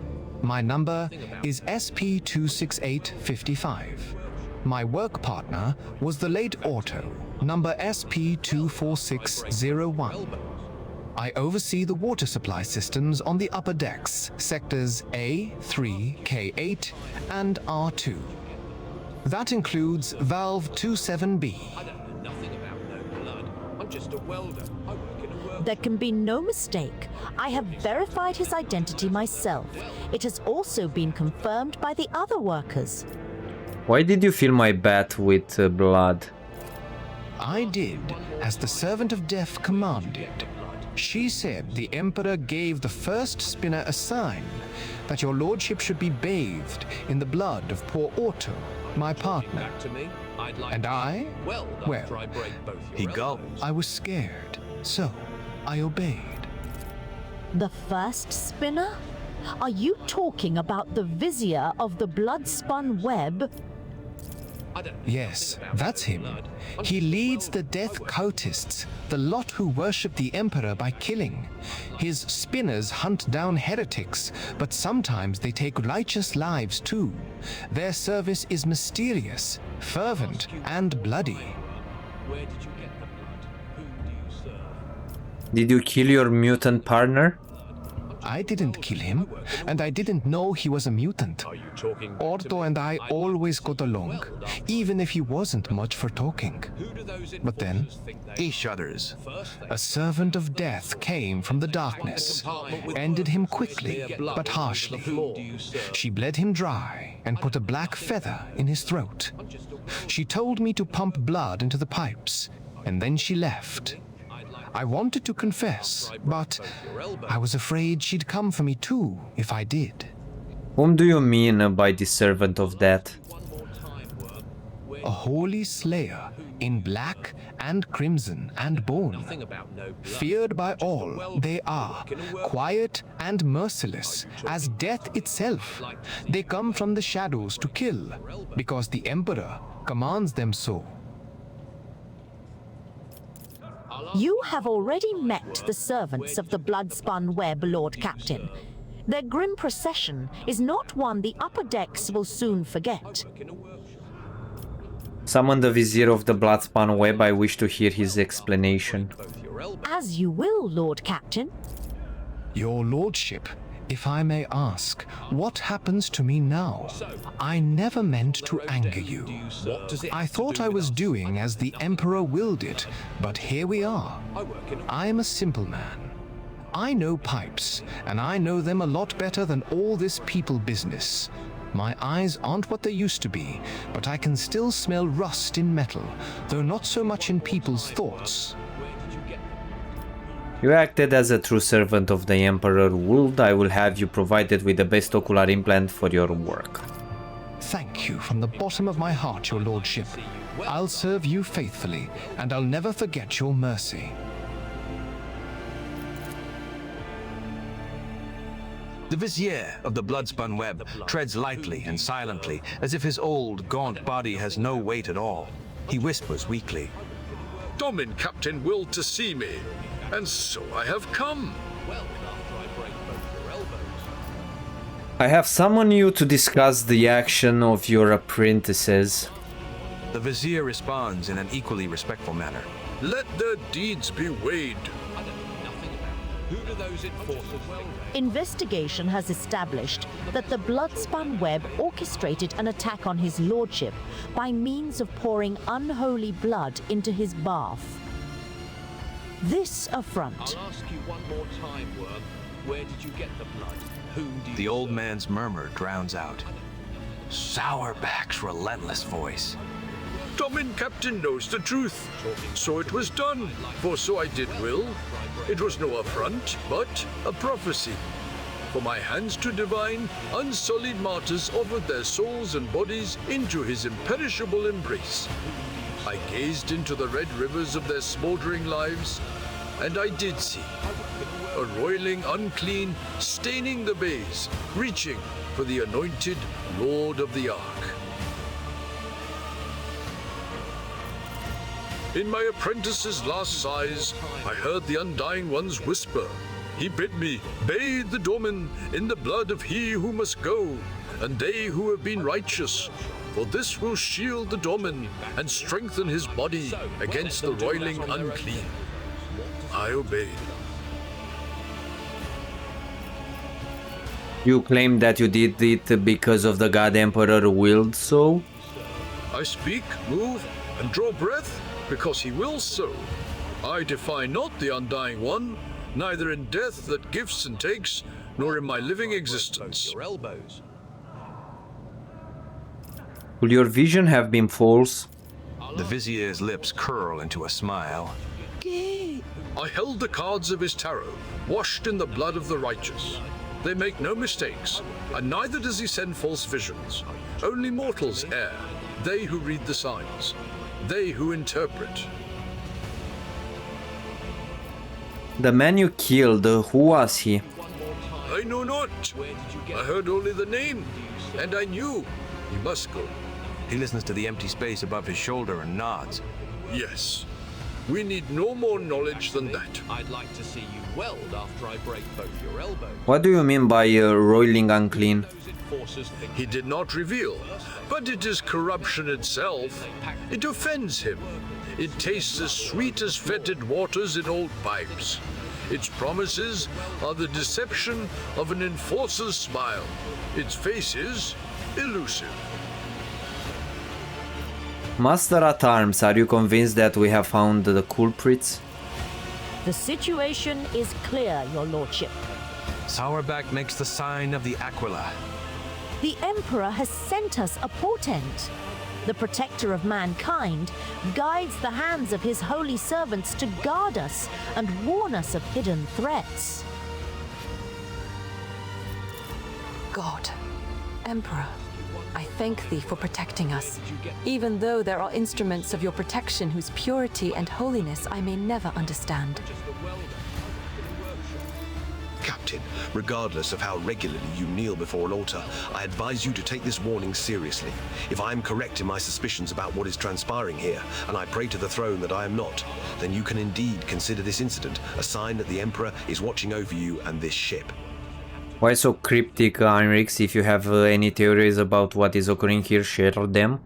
My number is SP26855. My work partner was the late Orto, number SP24601. I oversee the water supply systems on the upper decks, sectors A, 3, K8, and R2. That includes Valve 27B. There can be no mistake. I have verified his identity myself. It has also been confirmed by the other workers. Why did you fill my bath with blood? I did, as the Servant of Death commanded. She said the Emperor gave the first spinner a sign that your lordship should be bathed in the blood of poor Orto, my partner. And I, well, he gulped. I was scared, so I obeyed. The first spinner? Are you talking about the vizier of the blood-spun web? Yes, that's him. He leads the death cultists, the lot who worship the Emperor by killing. His spinners hunt down heretics, but sometimes they take righteous lives too. Their service is mysterious, fervent, and bloody. Where did you get the blood? Whom do you serve? Did you kill your mutant partner? I didn't kill him, and I didn't know he was a mutant. Orto and I always got along, even if he wasn't much for talking. But then, he shudders. A servant of death came from the darkness, ended him quickly, but harshly. She bled him dry and put a black feather in his throat. She told me to pump blood into the pipes, and then she left. I wanted to confess, but I was afraid she'd come for me too if I did. Whom do you mean by the Servant of Death? A holy slayer in black and crimson and bone. Feared by all, they are quiet and merciless as death itself. They come from the shadows to kill because the Emperor commands them so. You have already met the servants of the blood-spun web, Lord Captain. Their grim procession is not one the upper decks will soon forget. Summon the Vizier of the Bloodspun Web. I wish to hear his explanation. As you will, Lord Captain. Your Lordship, if I may ask, what happens to me now? I never meant to anger you. I thought I was doing as the Emperor willed it, but here we are. I'm a simple man. I know pipes, and I know them a lot better than all this people business. My eyes aren't what they used to be, but I can still smell rust in metal, though not so much in people's thoughts. You acted as a true servant of the Emperor Wold. I will have you provided with the best ocular implant for your work. Thank you from the bottom of my heart, your lordship. I'll serve you faithfully, and I'll never forget your mercy. The vizier of the blood-spun web treads lightly and silently, as if his old, gaunt body has no weight at all. He whispers weakly, Domin Captain willed to see me, and so I have come. I have summoned you to discuss the action of your apprentices. The vizier responds in an equally respectful manner. Let their deeds be weighed. Investigation has established that the blood-spun web orchestrated an attack on his lordship by means of pouring unholy blood into his bath. This affront. I'll ask you one more time, Worm. Where did you get the blood? Whom do you The old man's murmur drowns out. Sourback's relentless voice. Domin Captain knows the truth. So it was done, for so I did will. It was no affront, but a prophecy. For my hands to divine, unsullied martyrs offered their souls and bodies into his imperishable embrace. I gazed into the red rivers of their smoldering lives, and I did see a roiling unclean staining the bays, reaching for the anointed Lord of the Ark. In my apprentice's last sighs, I heard the Undying One's whisper. He bid me bathe the Domin in the blood of he who must go, and they who have been righteous, for this will shield the Domin and strengthen his body against the roiling unclean. I obeyed. You claim that you did it because of the God Emperor willed so? I speak, move, and draw breath because he wills so. I defy not the Undying One, neither in death that gifts and takes, nor in my living existence. your elbows? Will your vision have been false? The vizier's lips curl into a smile. I held the cards of his tarot, washed in the blood of the righteous. They make no mistakes, and neither does he send false visions. Only mortals err, they who read the signs, they who interpret. The man you killed, who was he? I know not. I heard only the name, and I knew he must go. He listens to the empty space above his shoulder and nods. Yes. We need no more knowledge than that. I'd like to see you weld after I break both your elbows. What do you mean by roiling unclean? He did not reveal, but it is corruption itself. It offends him. It tastes as sweet as fetid waters in old pipes. Its promises are the deception of an enforcer's smile. Its face is elusive. Master at Arms, are you convinced that we have found the culprits? The situation is clear, your lordship. Sourback makes the sign of the Aquila. The Emperor has sent us a portent. The protector of mankind guides the hands of his holy servants to guard us and warn us of hidden threats. God, Emperor, I thank thee for protecting us, even though there are instruments of your protection whose purity and holiness I may never understand. Captain, regardless of how regularly you kneel before an altar, I advise you to take this warning seriously. If I am correct in my suspicions about what is transpiring here, and I pray to the throne that I am not, then you can indeed consider this incident a sign that the Emperor is watching over you and this ship. Why so cryptic, Heinrich? If you have any theories about what is occurring here, share them.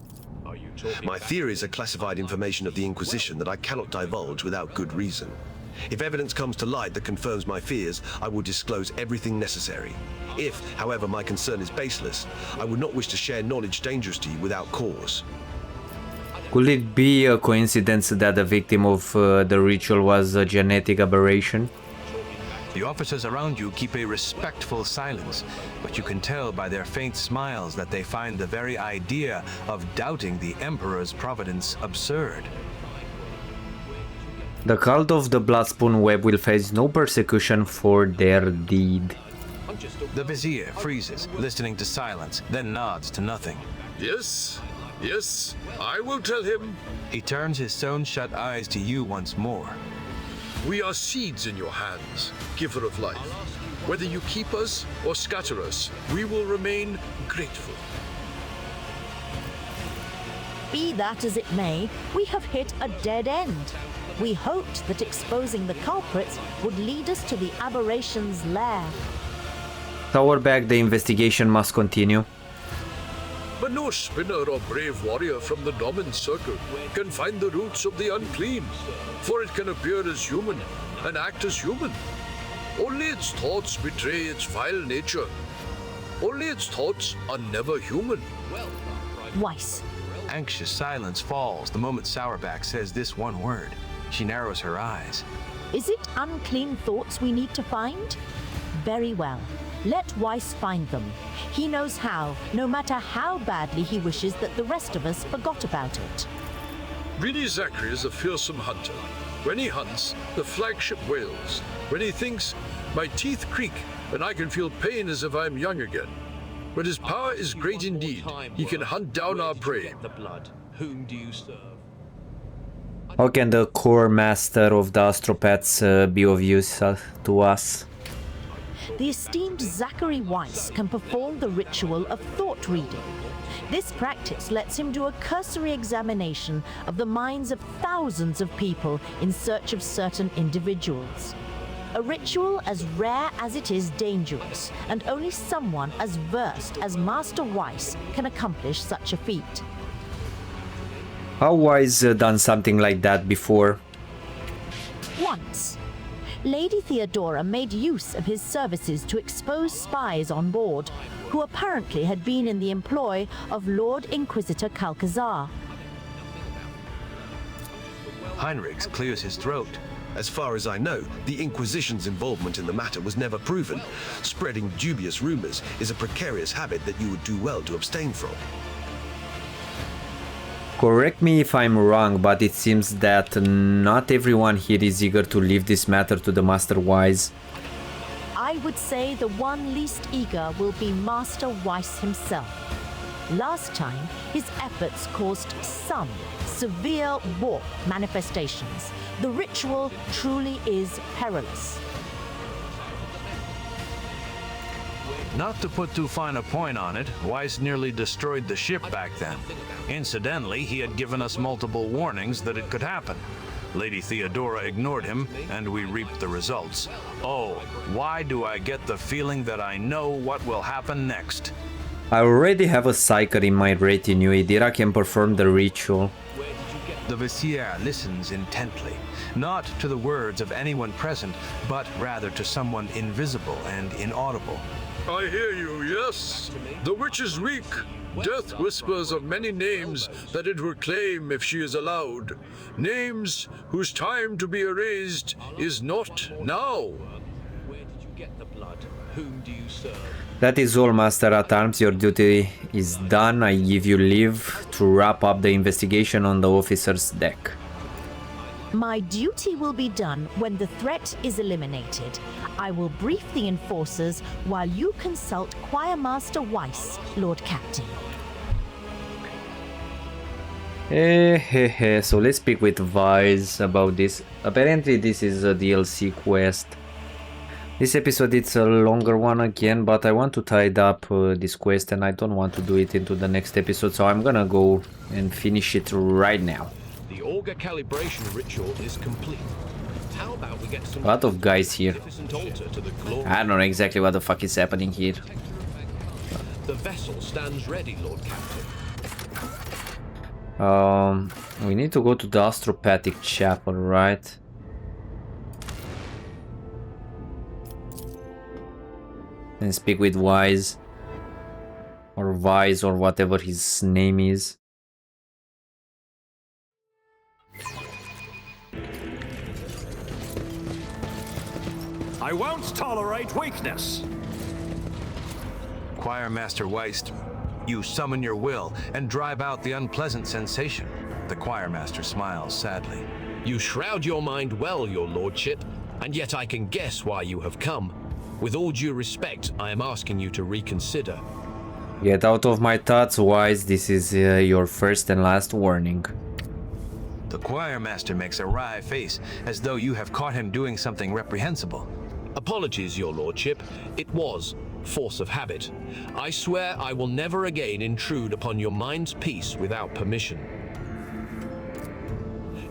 My theories are classified information of the Inquisition that I cannot divulge without good reason. If evidence comes to light that confirms my fears, I will disclose everything necessary. If, however, my concern is baseless, I would not wish to share knowledge dangerous to you without cause. Could it be a coincidence that the victim of the ritual was a genetic aberration? The officers around you keep a respectful silence, but you can tell by their faint smiles that they find the very idea of doubting the Emperor's providence absurd. The cult of the Bloodspoon Web will face no persecution for their deed. The Vizier freezes, listening to silence, then nods to nothing. Yes, yes, I will tell him. He turns his sewn-shut eyes to you once more. We are seeds in your hands, giver of life. Whether you keep us or scatter us, we will remain grateful. Be that as it may, we have hit a dead end. We hoped that exposing the culprits would lead us to the aberration's lair. Tower back, the investigation must continue. But no spinner or brave warrior from the Domin Circle can find the roots of the unclean, for it can appear as human and act as human. Only its thoughts betray its vile nature. Only its thoughts are never human. Weiss. Anxious silence falls the moment Sourback says this one word. She narrows her eyes. Is it unclean thoughts we need to find? Very well. Let Weiss find them. He knows how, no matter how badly he wishes that the rest of us forgot about it. Greedy Zachary is a fearsome hunter. When he hunts, the flagship wails. When he thinks, my teeth creak and I can feel pain as if I'm young again. But his power is great indeed. He can hunt down our prey. Whom do you serve? How can the core master of the astropaths be of use to us? The esteemed Zachary Weiss can perform the ritual of thought reading. This practice lets him do a cursory examination of the minds of thousands of people in search of certain individuals. A ritual as rare as it is dangerous, and only someone as versed as Master Weiss can accomplish such a feat. How Weiss done something like that before? Once. Lady Theodora made use of his services to expose spies on board, who apparently had been in the employ of Lord Inquisitor Kalkazar. Heinrichs clears his throat. As far as I know, the Inquisition's involvement in the matter was never proven. Spreading dubious rumors is a precarious habit that you would do well to abstain from. Correct me if I'm wrong, but it seems that not everyone here is eager to leave this matter to the Master Weiss. I would say the one least eager will be Master Weiss himself. Last time, his efforts caused some severe war manifestations. The ritual truly is perilous. Not to put too fine a point on it, Weiss nearly destroyed the ship back then. Incidentally, he had given us multiple warnings that it could happen. Lady Theodora ignored him, and we reaped the results. Oh, why do I get the feeling that I know what will happen next? I already have a psyker in my retinue. Idira can perform the ritual. The Vizier listens intently, not to the words of anyone present, but rather to someone invisible and inaudible. I hear you, yes. The witch is weak. Death whispers of many names that it will claim if she is allowed. Names whose time to be erased is not now. Where did you get the blood? Whom do you serve? That is all, Master at Arms. Your duty is done. I give you leave to wrap up the investigation on the officer's deck. My duty will be done when the threat is eliminated. I will brief the enforcers while you consult Choir Master Weiss, Lord Captain. So let's speak with Weiss about this. Apparently this is a DLC quest. This episode it's a longer one again, but I want to tie up this quest and I don't want to do it into the next episode, so I'm gonna go and finish it right now. The auger calibration ritual is complete. How about we get some A lot of guys here. I don't know exactly what the fuck is happening here. The vessel stands ready, Lord Captain. We need to go to the Astropathic Chapel, right? And speak with Weiss. Or Weiss, or whatever his name is. I won't tolerate weakness. Choir Master Weist, you summon your will and drive out the unpleasant sensation. The Choir Master smiles sadly. You shroud your mind well, your lordship, and yet I can guess why you have come. With all due respect, I am asking you to reconsider. Get out of my thoughts, Wise. This is your first and last warning. The Choir Master makes a wry face, as though you have caught him doing something reprehensible. Apologies, your lordship. It was force of habit. I swear I will never again intrude upon your mind's peace without permission.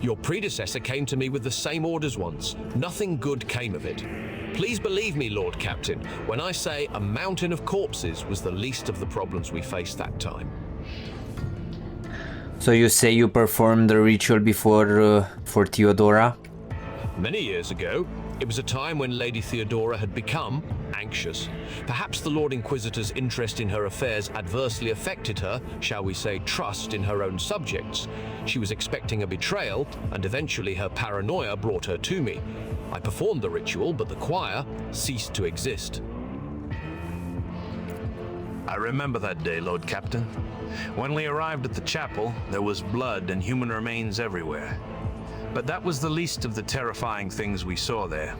Your predecessor came to me with the same orders once. Nothing good came of it. Please believe me, Lord Captain, when I say a mountain of corpses was the least of the problems we faced that time. So you say you performed the ritual before for Theodora? Many years ago, it was a time when Lady Theodora had become anxious. Perhaps the Lord Inquisitor's interest in her affairs adversely affected her, shall we say, trust in her own subjects. She was expecting a betrayal, and eventually her paranoia brought her to me. I performed the ritual, but the choir ceased to exist. I remember that day, Lord Captain. When we arrived at the chapel, there was blood and human remains everywhere. But that was the least of the terrifying things we saw there.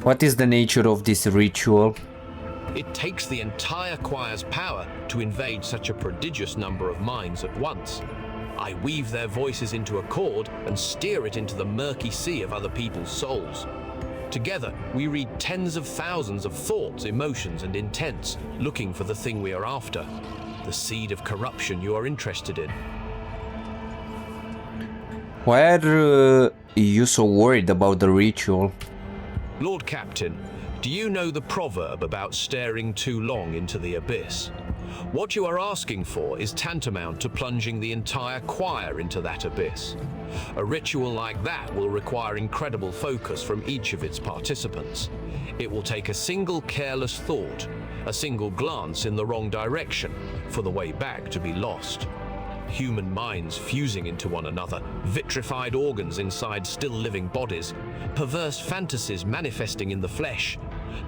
What is the nature of this ritual? It takes the entire choir's power to invade such a prodigious number of minds at once. I weave their voices into a chord and steer it into the murky sea of other people's souls. Together, we read tens of thousands of thoughts, emotions, and intents, looking for the thing we are after, the seed of corruption you are interested in. Why are you so worried about the ritual? Lord Captain, do you know the proverb about staring too long into the abyss? What you are asking for is tantamount to plunging the entire choir into that abyss. A ritual like that will require incredible focus from each of its participants. It will take a single careless thought, a single glance in the wrong direction, for the way back to be lost. Human minds fusing into one another, vitrified organs inside still living bodies, perverse fantasies manifesting in the flesh.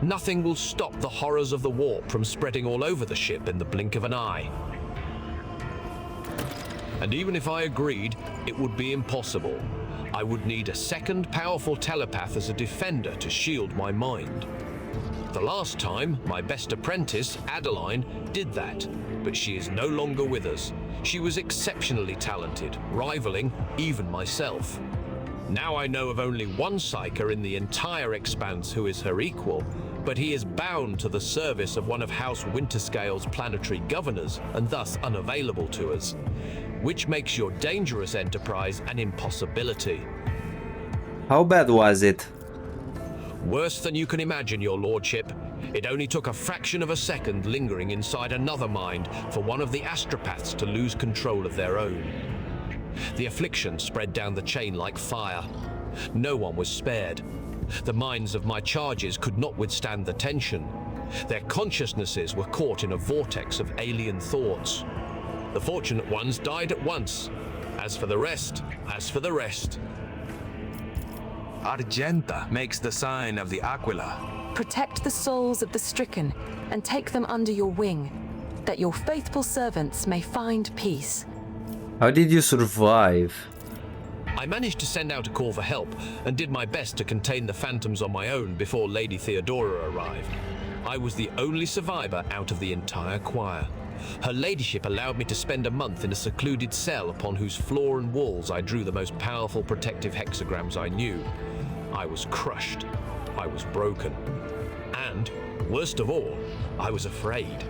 Nothing will stop the horrors of the warp from spreading all over the ship in the blink of an eye. And even if I agreed, it would be impossible. I would need a second powerful telepath as a defender to shield my mind. The last time, my best apprentice, Adeline, did that, but she is no longer with us. She was exceptionally talented, rivaling even myself. Now I know of only one Psyker in the entire Expanse who is her equal, but he is bound to the service of one of House Winterscale's planetary governors and thus unavailable to us, which makes your dangerous enterprise an impossibility. How bad was it? Worse than you can imagine, your lordship. It only took a fraction of a second lingering inside another mind for one of the astropaths to lose control of their own. The affliction spread down the chain like fire. No one was spared. The minds of my charges could not withstand the tension. Their consciousnesses were caught in a vortex of alien thoughts. The fortunate ones died at once. As for the rest, Argenta makes the sign of the Aquila. Protect the souls of the stricken and take them under your wing, that your faithful servants may find peace. How did you survive? I managed to send out a call for help and did my best to contain the phantoms on my own before Lady Theodora arrived. I was the only survivor out of the entire choir. Her ladyship allowed me to spend a month in a secluded cell upon whose floor and walls I drew the most powerful protective hexagrams I knew. I was crushed. I was broken. And, worst of all, I was afraid.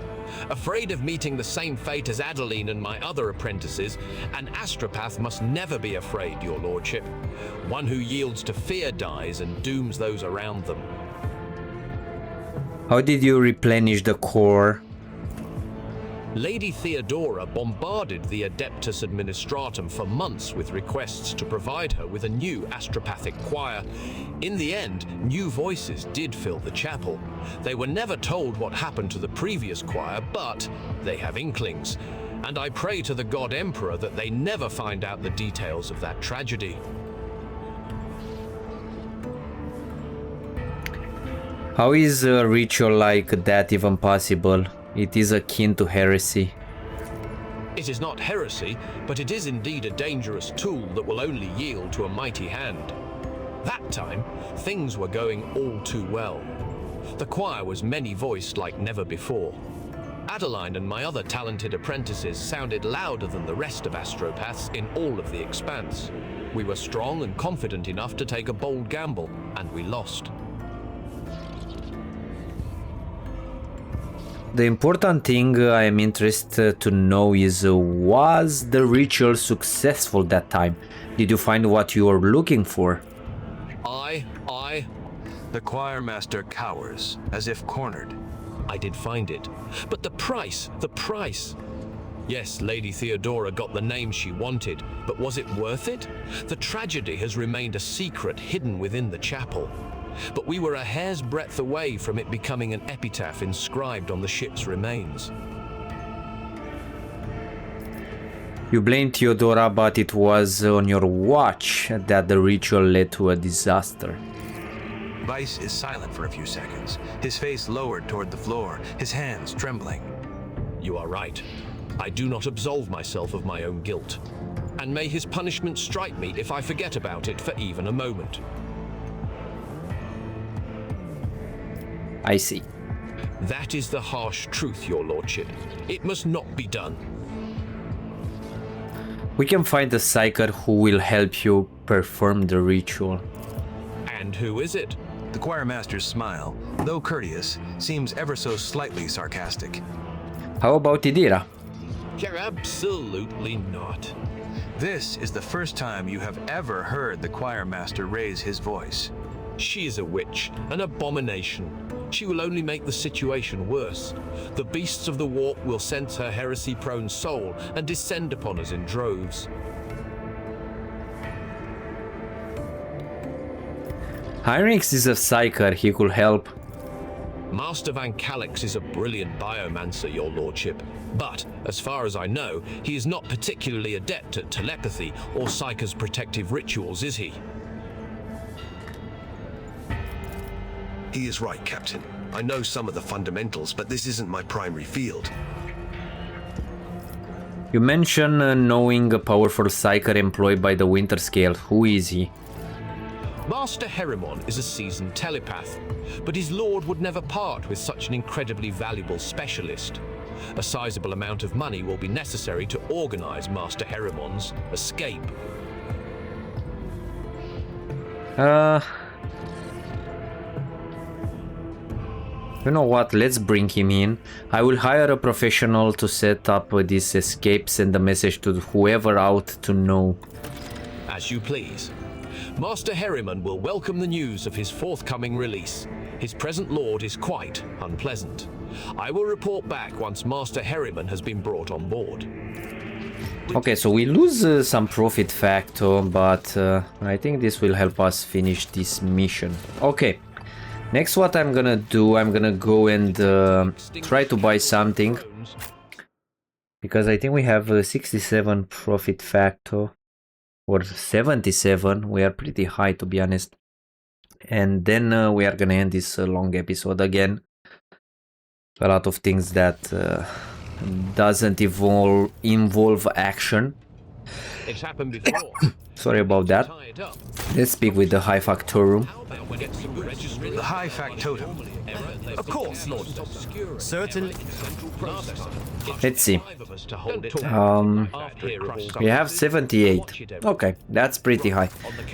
Afraid of meeting the same fate as Adeline and my other apprentices. An astropath must never be afraid, your lordship. One who yields to fear dies and dooms those around them. How did you replenish the core? Lady Theodora bombarded the Adeptus Administratum for months with requests to provide her with a new astropathic choir. In the end, new voices did fill the chapel. They were never told what happened to the previous choir, but they have inklings. And I pray to the God Emperor that they never find out the details of that tragedy. How is a ritual like that even possible? It is akin to heresy. It is not heresy, but it is indeed a dangerous tool that will only yield to a mighty hand. That time, things were going all too well. The choir was many-voiced like never before. Adeline and my other talented apprentices sounded louder than the rest of astropaths in all of the Expanse. We were strong and confident enough to take a bold gamble, and we lost. The important thing I am interested to know is, was the ritual successful that time? Did you find what you were looking for? The choir master cowers, as if cornered. I did find it. But the price! Yes, Lady Theodora got the name she wanted, but was it worth it? The tragedy has remained a secret hidden within the chapel. But we were a hair's breadth away from it becoming an epitaph inscribed on the ship's remains. You blame Theodora, but it was on your watch that the ritual led to a disaster. Weiss is silent for a few seconds, his face lowered toward the floor, his hands trembling. You are right. I do not absolve myself of my own guilt. And may his punishment strike me if I forget about it for even a moment. I see. That is the harsh truth, your lordship. It must not be done. We can find a psyker who will help you perform the ritual. And who is it? The choir master's smile, though courteous, seems ever so slightly sarcastic. How about Idira? Absolutely not. This is the first time you have ever heard the choir master raise his voice. She is a witch, an abomination. She will only make the situation worse. The beasts of the warp will sense her heresy-prone soul and descend upon us in droves. Heinrichs is a psyker, he could help. Master Van Calix is a brilliant biomancer, your lordship. But, as far as I know, he is not particularly adept at telepathy or psyker's protective rituals, is he? He is right, Captain. I know some of the fundamentals, but this isn't my primary field. You mentioned knowing a powerful psyker employed by the Winter Scale. Who is he? Master Heremon is a seasoned telepath, but his lord would never part with such an incredibly valuable specialist. A sizable amount of money will be necessary to organize Master Heremon's escape. You know what, let's bring him in. I will hire a professional to set up this escape, send a message to whoever out to know. As you please. Master Heremon will welcome the news of his forthcoming release. His present lord is quite unpleasant. I will report back once Master Heremon has been brought on board. Okay, so we lose some profit factor, but I think this will help us finish this mission. Okay, next what I'm gonna do, I'm gonna go and try to buy something. Because I think we have 67 profit factor. Or 77, we are pretty high to be honest. And then we are gonna end this long episode again. A lot of things that doesn't involve action. It's happened before. Sorry about that. Let's speak with the High Factorum. The High Factotum. Of course, Lord. Certainly. Let's see. We have 78. Okay, that's pretty high.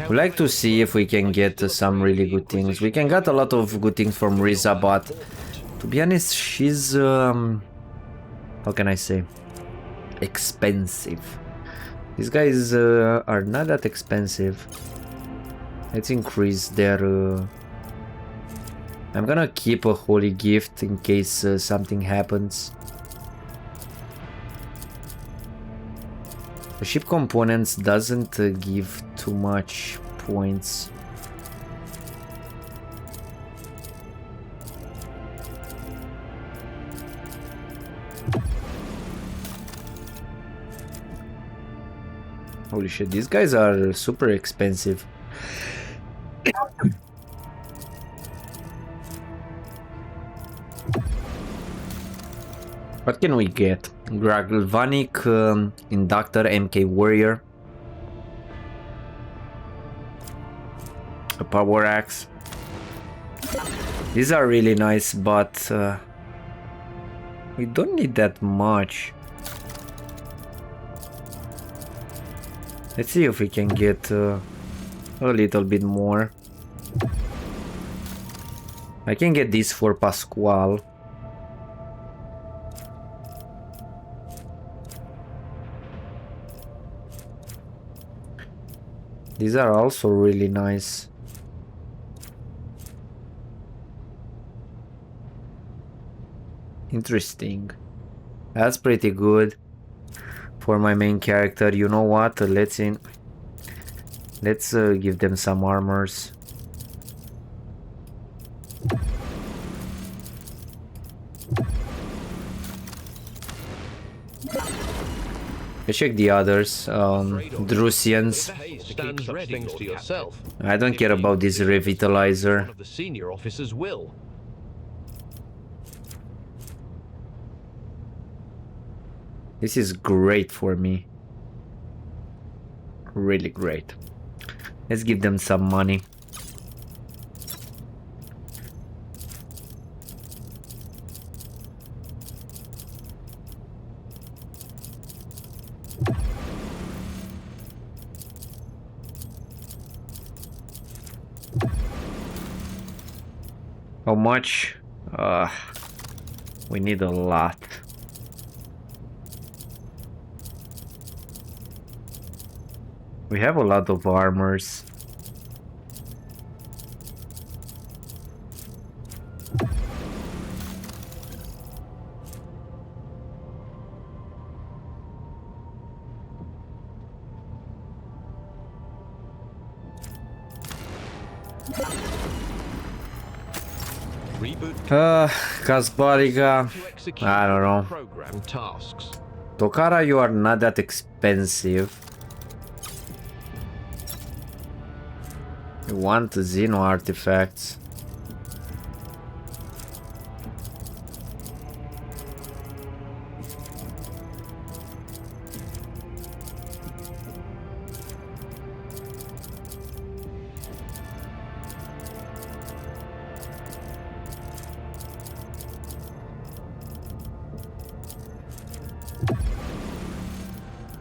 We'd like to see if we can get some really good things. We can get a lot of good things from Riza, but to be honest, she's how can I say, expensive. These guys are not that expensive. Let's increase their I'm gonna keep a holy gift in case something happens. The ship components doesn't give too much points. Holy shit, these guys are super expensive. What can we get? Galvanic Inductor, MK Warrior. A Power Axe. These are really nice, but we don't need that much. Let's see if we can get a little bit more. I can get this for Pasquale. These are also really nice. Interesting. That's pretty good for my main character. You know what? Let's give them some armors. Let's check the others. Drusians. I don't care about this revitalizer. The senior officers will. This is great for me. Really great. Let's give them some money. How much? We need a lot. We have a lot of armors. Kasbariga, I don't know. Program tasks. Tokara, you are not that expensive. You want Xeno artifacts.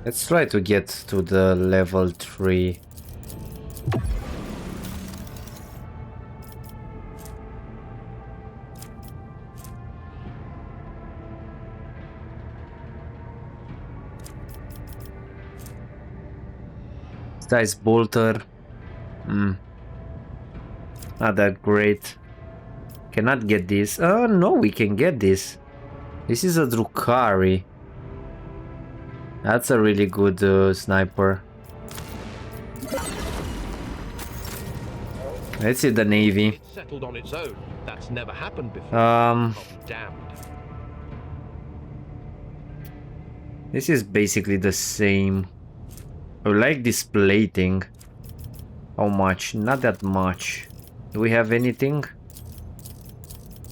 Let's try to get to the level 3. Size bolter. Not that great. Cannot get this. Oh no, we can get this. This is a Drukhari. That's a really good sniper. Let's see the navy. It settled on its own. That's never happened before. I'll be damned. This is basically the same. I like this plating. How much? Not that much. Do we have anything?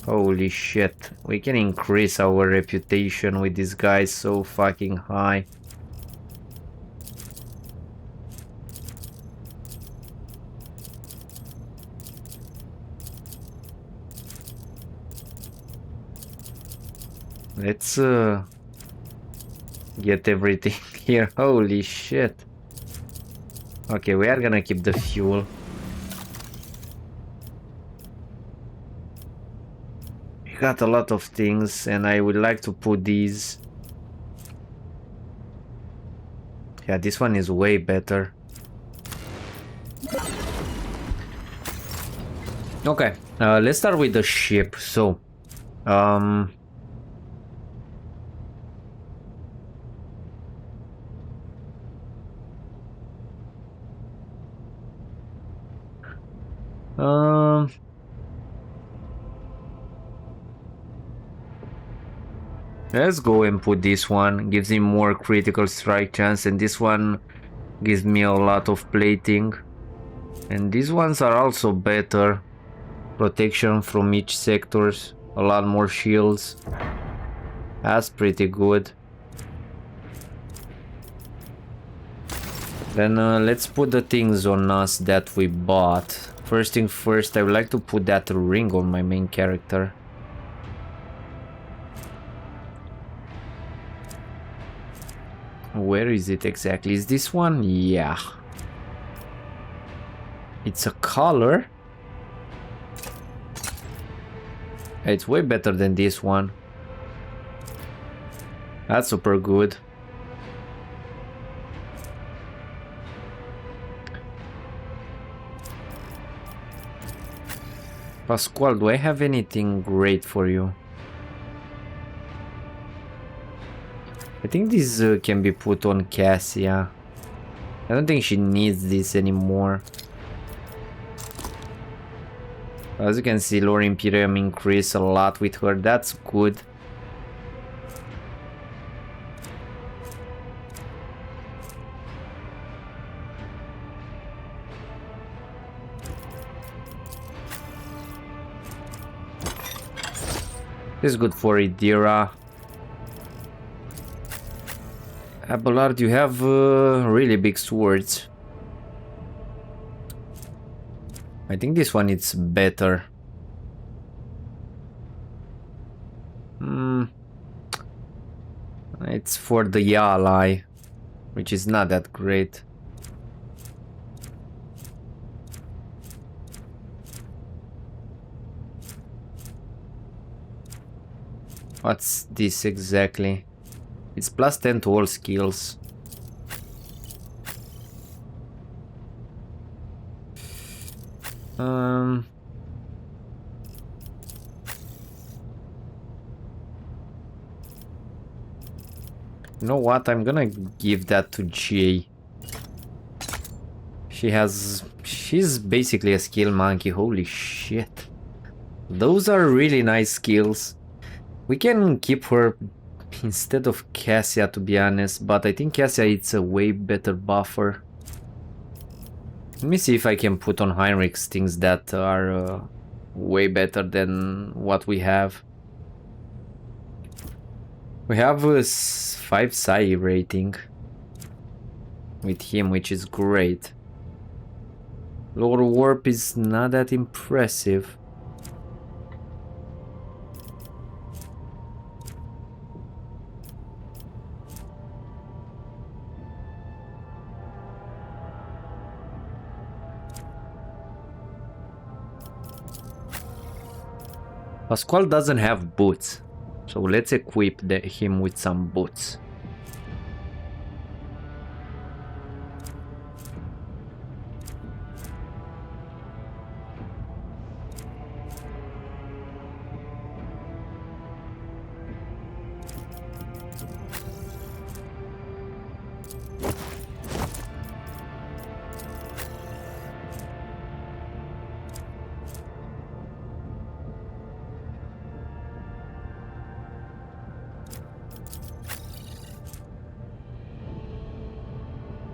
Holy shit. We can increase our reputation with these guys so fucking high. Let's get everything here. Holy shit. Okay, we are gonna keep the fuel. We got a lot of things and I would like to put these. Yeah, this one is way better. Okay, let's start with the ship. So, let's go and put this one. Gives him more critical strike chance, and this one gives me a lot of plating. And these ones are also better. Protection from each sectors, a lot more shields. That's pretty good. Then let's put the things on us that we bought. First thing first, I would like to put that ring on my main character. Where is it exactly? Is this one? Yeah. It's a color. It's way better than this one. That's super good. Pascual, do I have anything great for you? I think this can be put on Cassia. I don't think she needs this anymore. As you can see, Lore Imperium increased a lot with her. That's good. This is good for Idira. Abelard, you have really big swords. I think this one is better. It's for the ally, which is not that great. What's this exactly? It's plus 10 to all skills. You know what? I'm gonna give that to Jay. She's basically a skill monkey. Holy shit. Those are really nice skills. We can keep her instead of Cassia, to be honest, but I think Cassia is a way better buffer. Let me see if I can put on Heinrich's things that are way better than what we have. We have a 5 psi rating with him, which is great. Lore Warp is not that impressive. Pascual doesn't have boots, so let's equip him with some boots.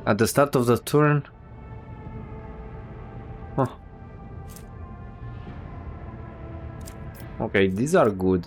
At the start of the turn? Huh. Okay, these are good.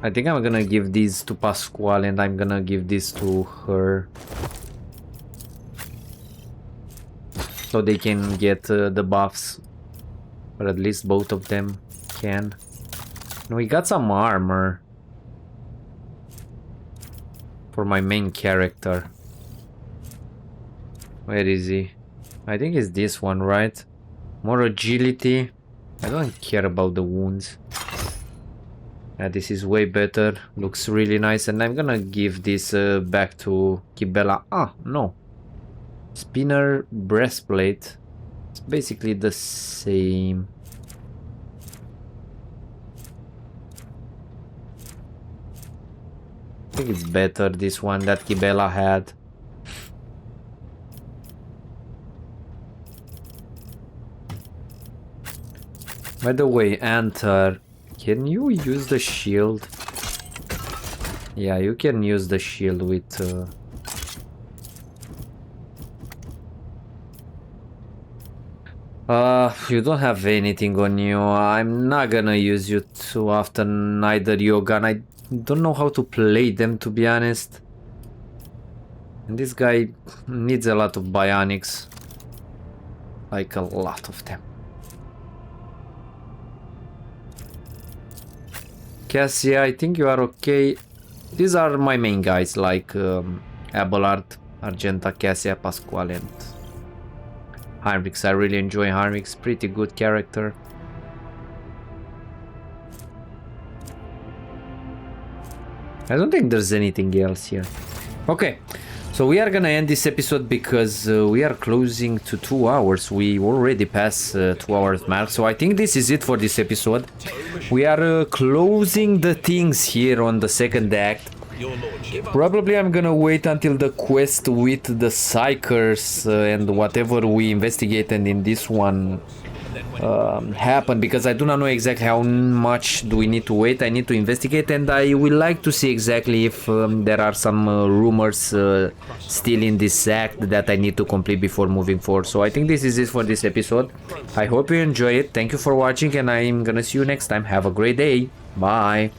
I think I'm gonna give these to Pascual and I'm gonna give this to her. So they can get the buffs. Or at least both of them can. And we got some armor. For my main character. Where is he? I think it's this one, right? More agility. I don't care about the wounds. Yeah, this is way better. Looks really nice. And I'm gonna give this back to Kibellah. Ah, no. Spinner breastplate. It's basically the same. I think it's better, this one that Kibellah had. By the way, Enter, can you use the shield? Yeah, you can use the shield with... you don't have anything on you. I'm not gonna use you too often, neither Yogan. I don't know how to play them, to be honest. And this guy needs a lot of bionics. Like a lot of them. Cassia, I think you are okay. These are my main guys, like Abelard, Argenta, Cassia, Pasquale, and Heinrichs. I really enjoy Heinrichs, pretty good character. I don't think there's anything else here. Okay, so we are gonna end this episode because we are closing to 2 hours. We already passed 2 hours mark, so I think this is it for this episode. We are closing the things here on the second act. Probably I'm gonna wait until the quest with the psychers and whatever we investigated in this one happen, because I do not know exactly how much do we need to wait. I need to investigate, and I would like to see exactly if there are some rumors still in this act that I need to complete before moving forward. So I think this is it for this episode. I hope you enjoy it. Thank you for watching, and I'm gonna see you next time. Have a great day. Bye.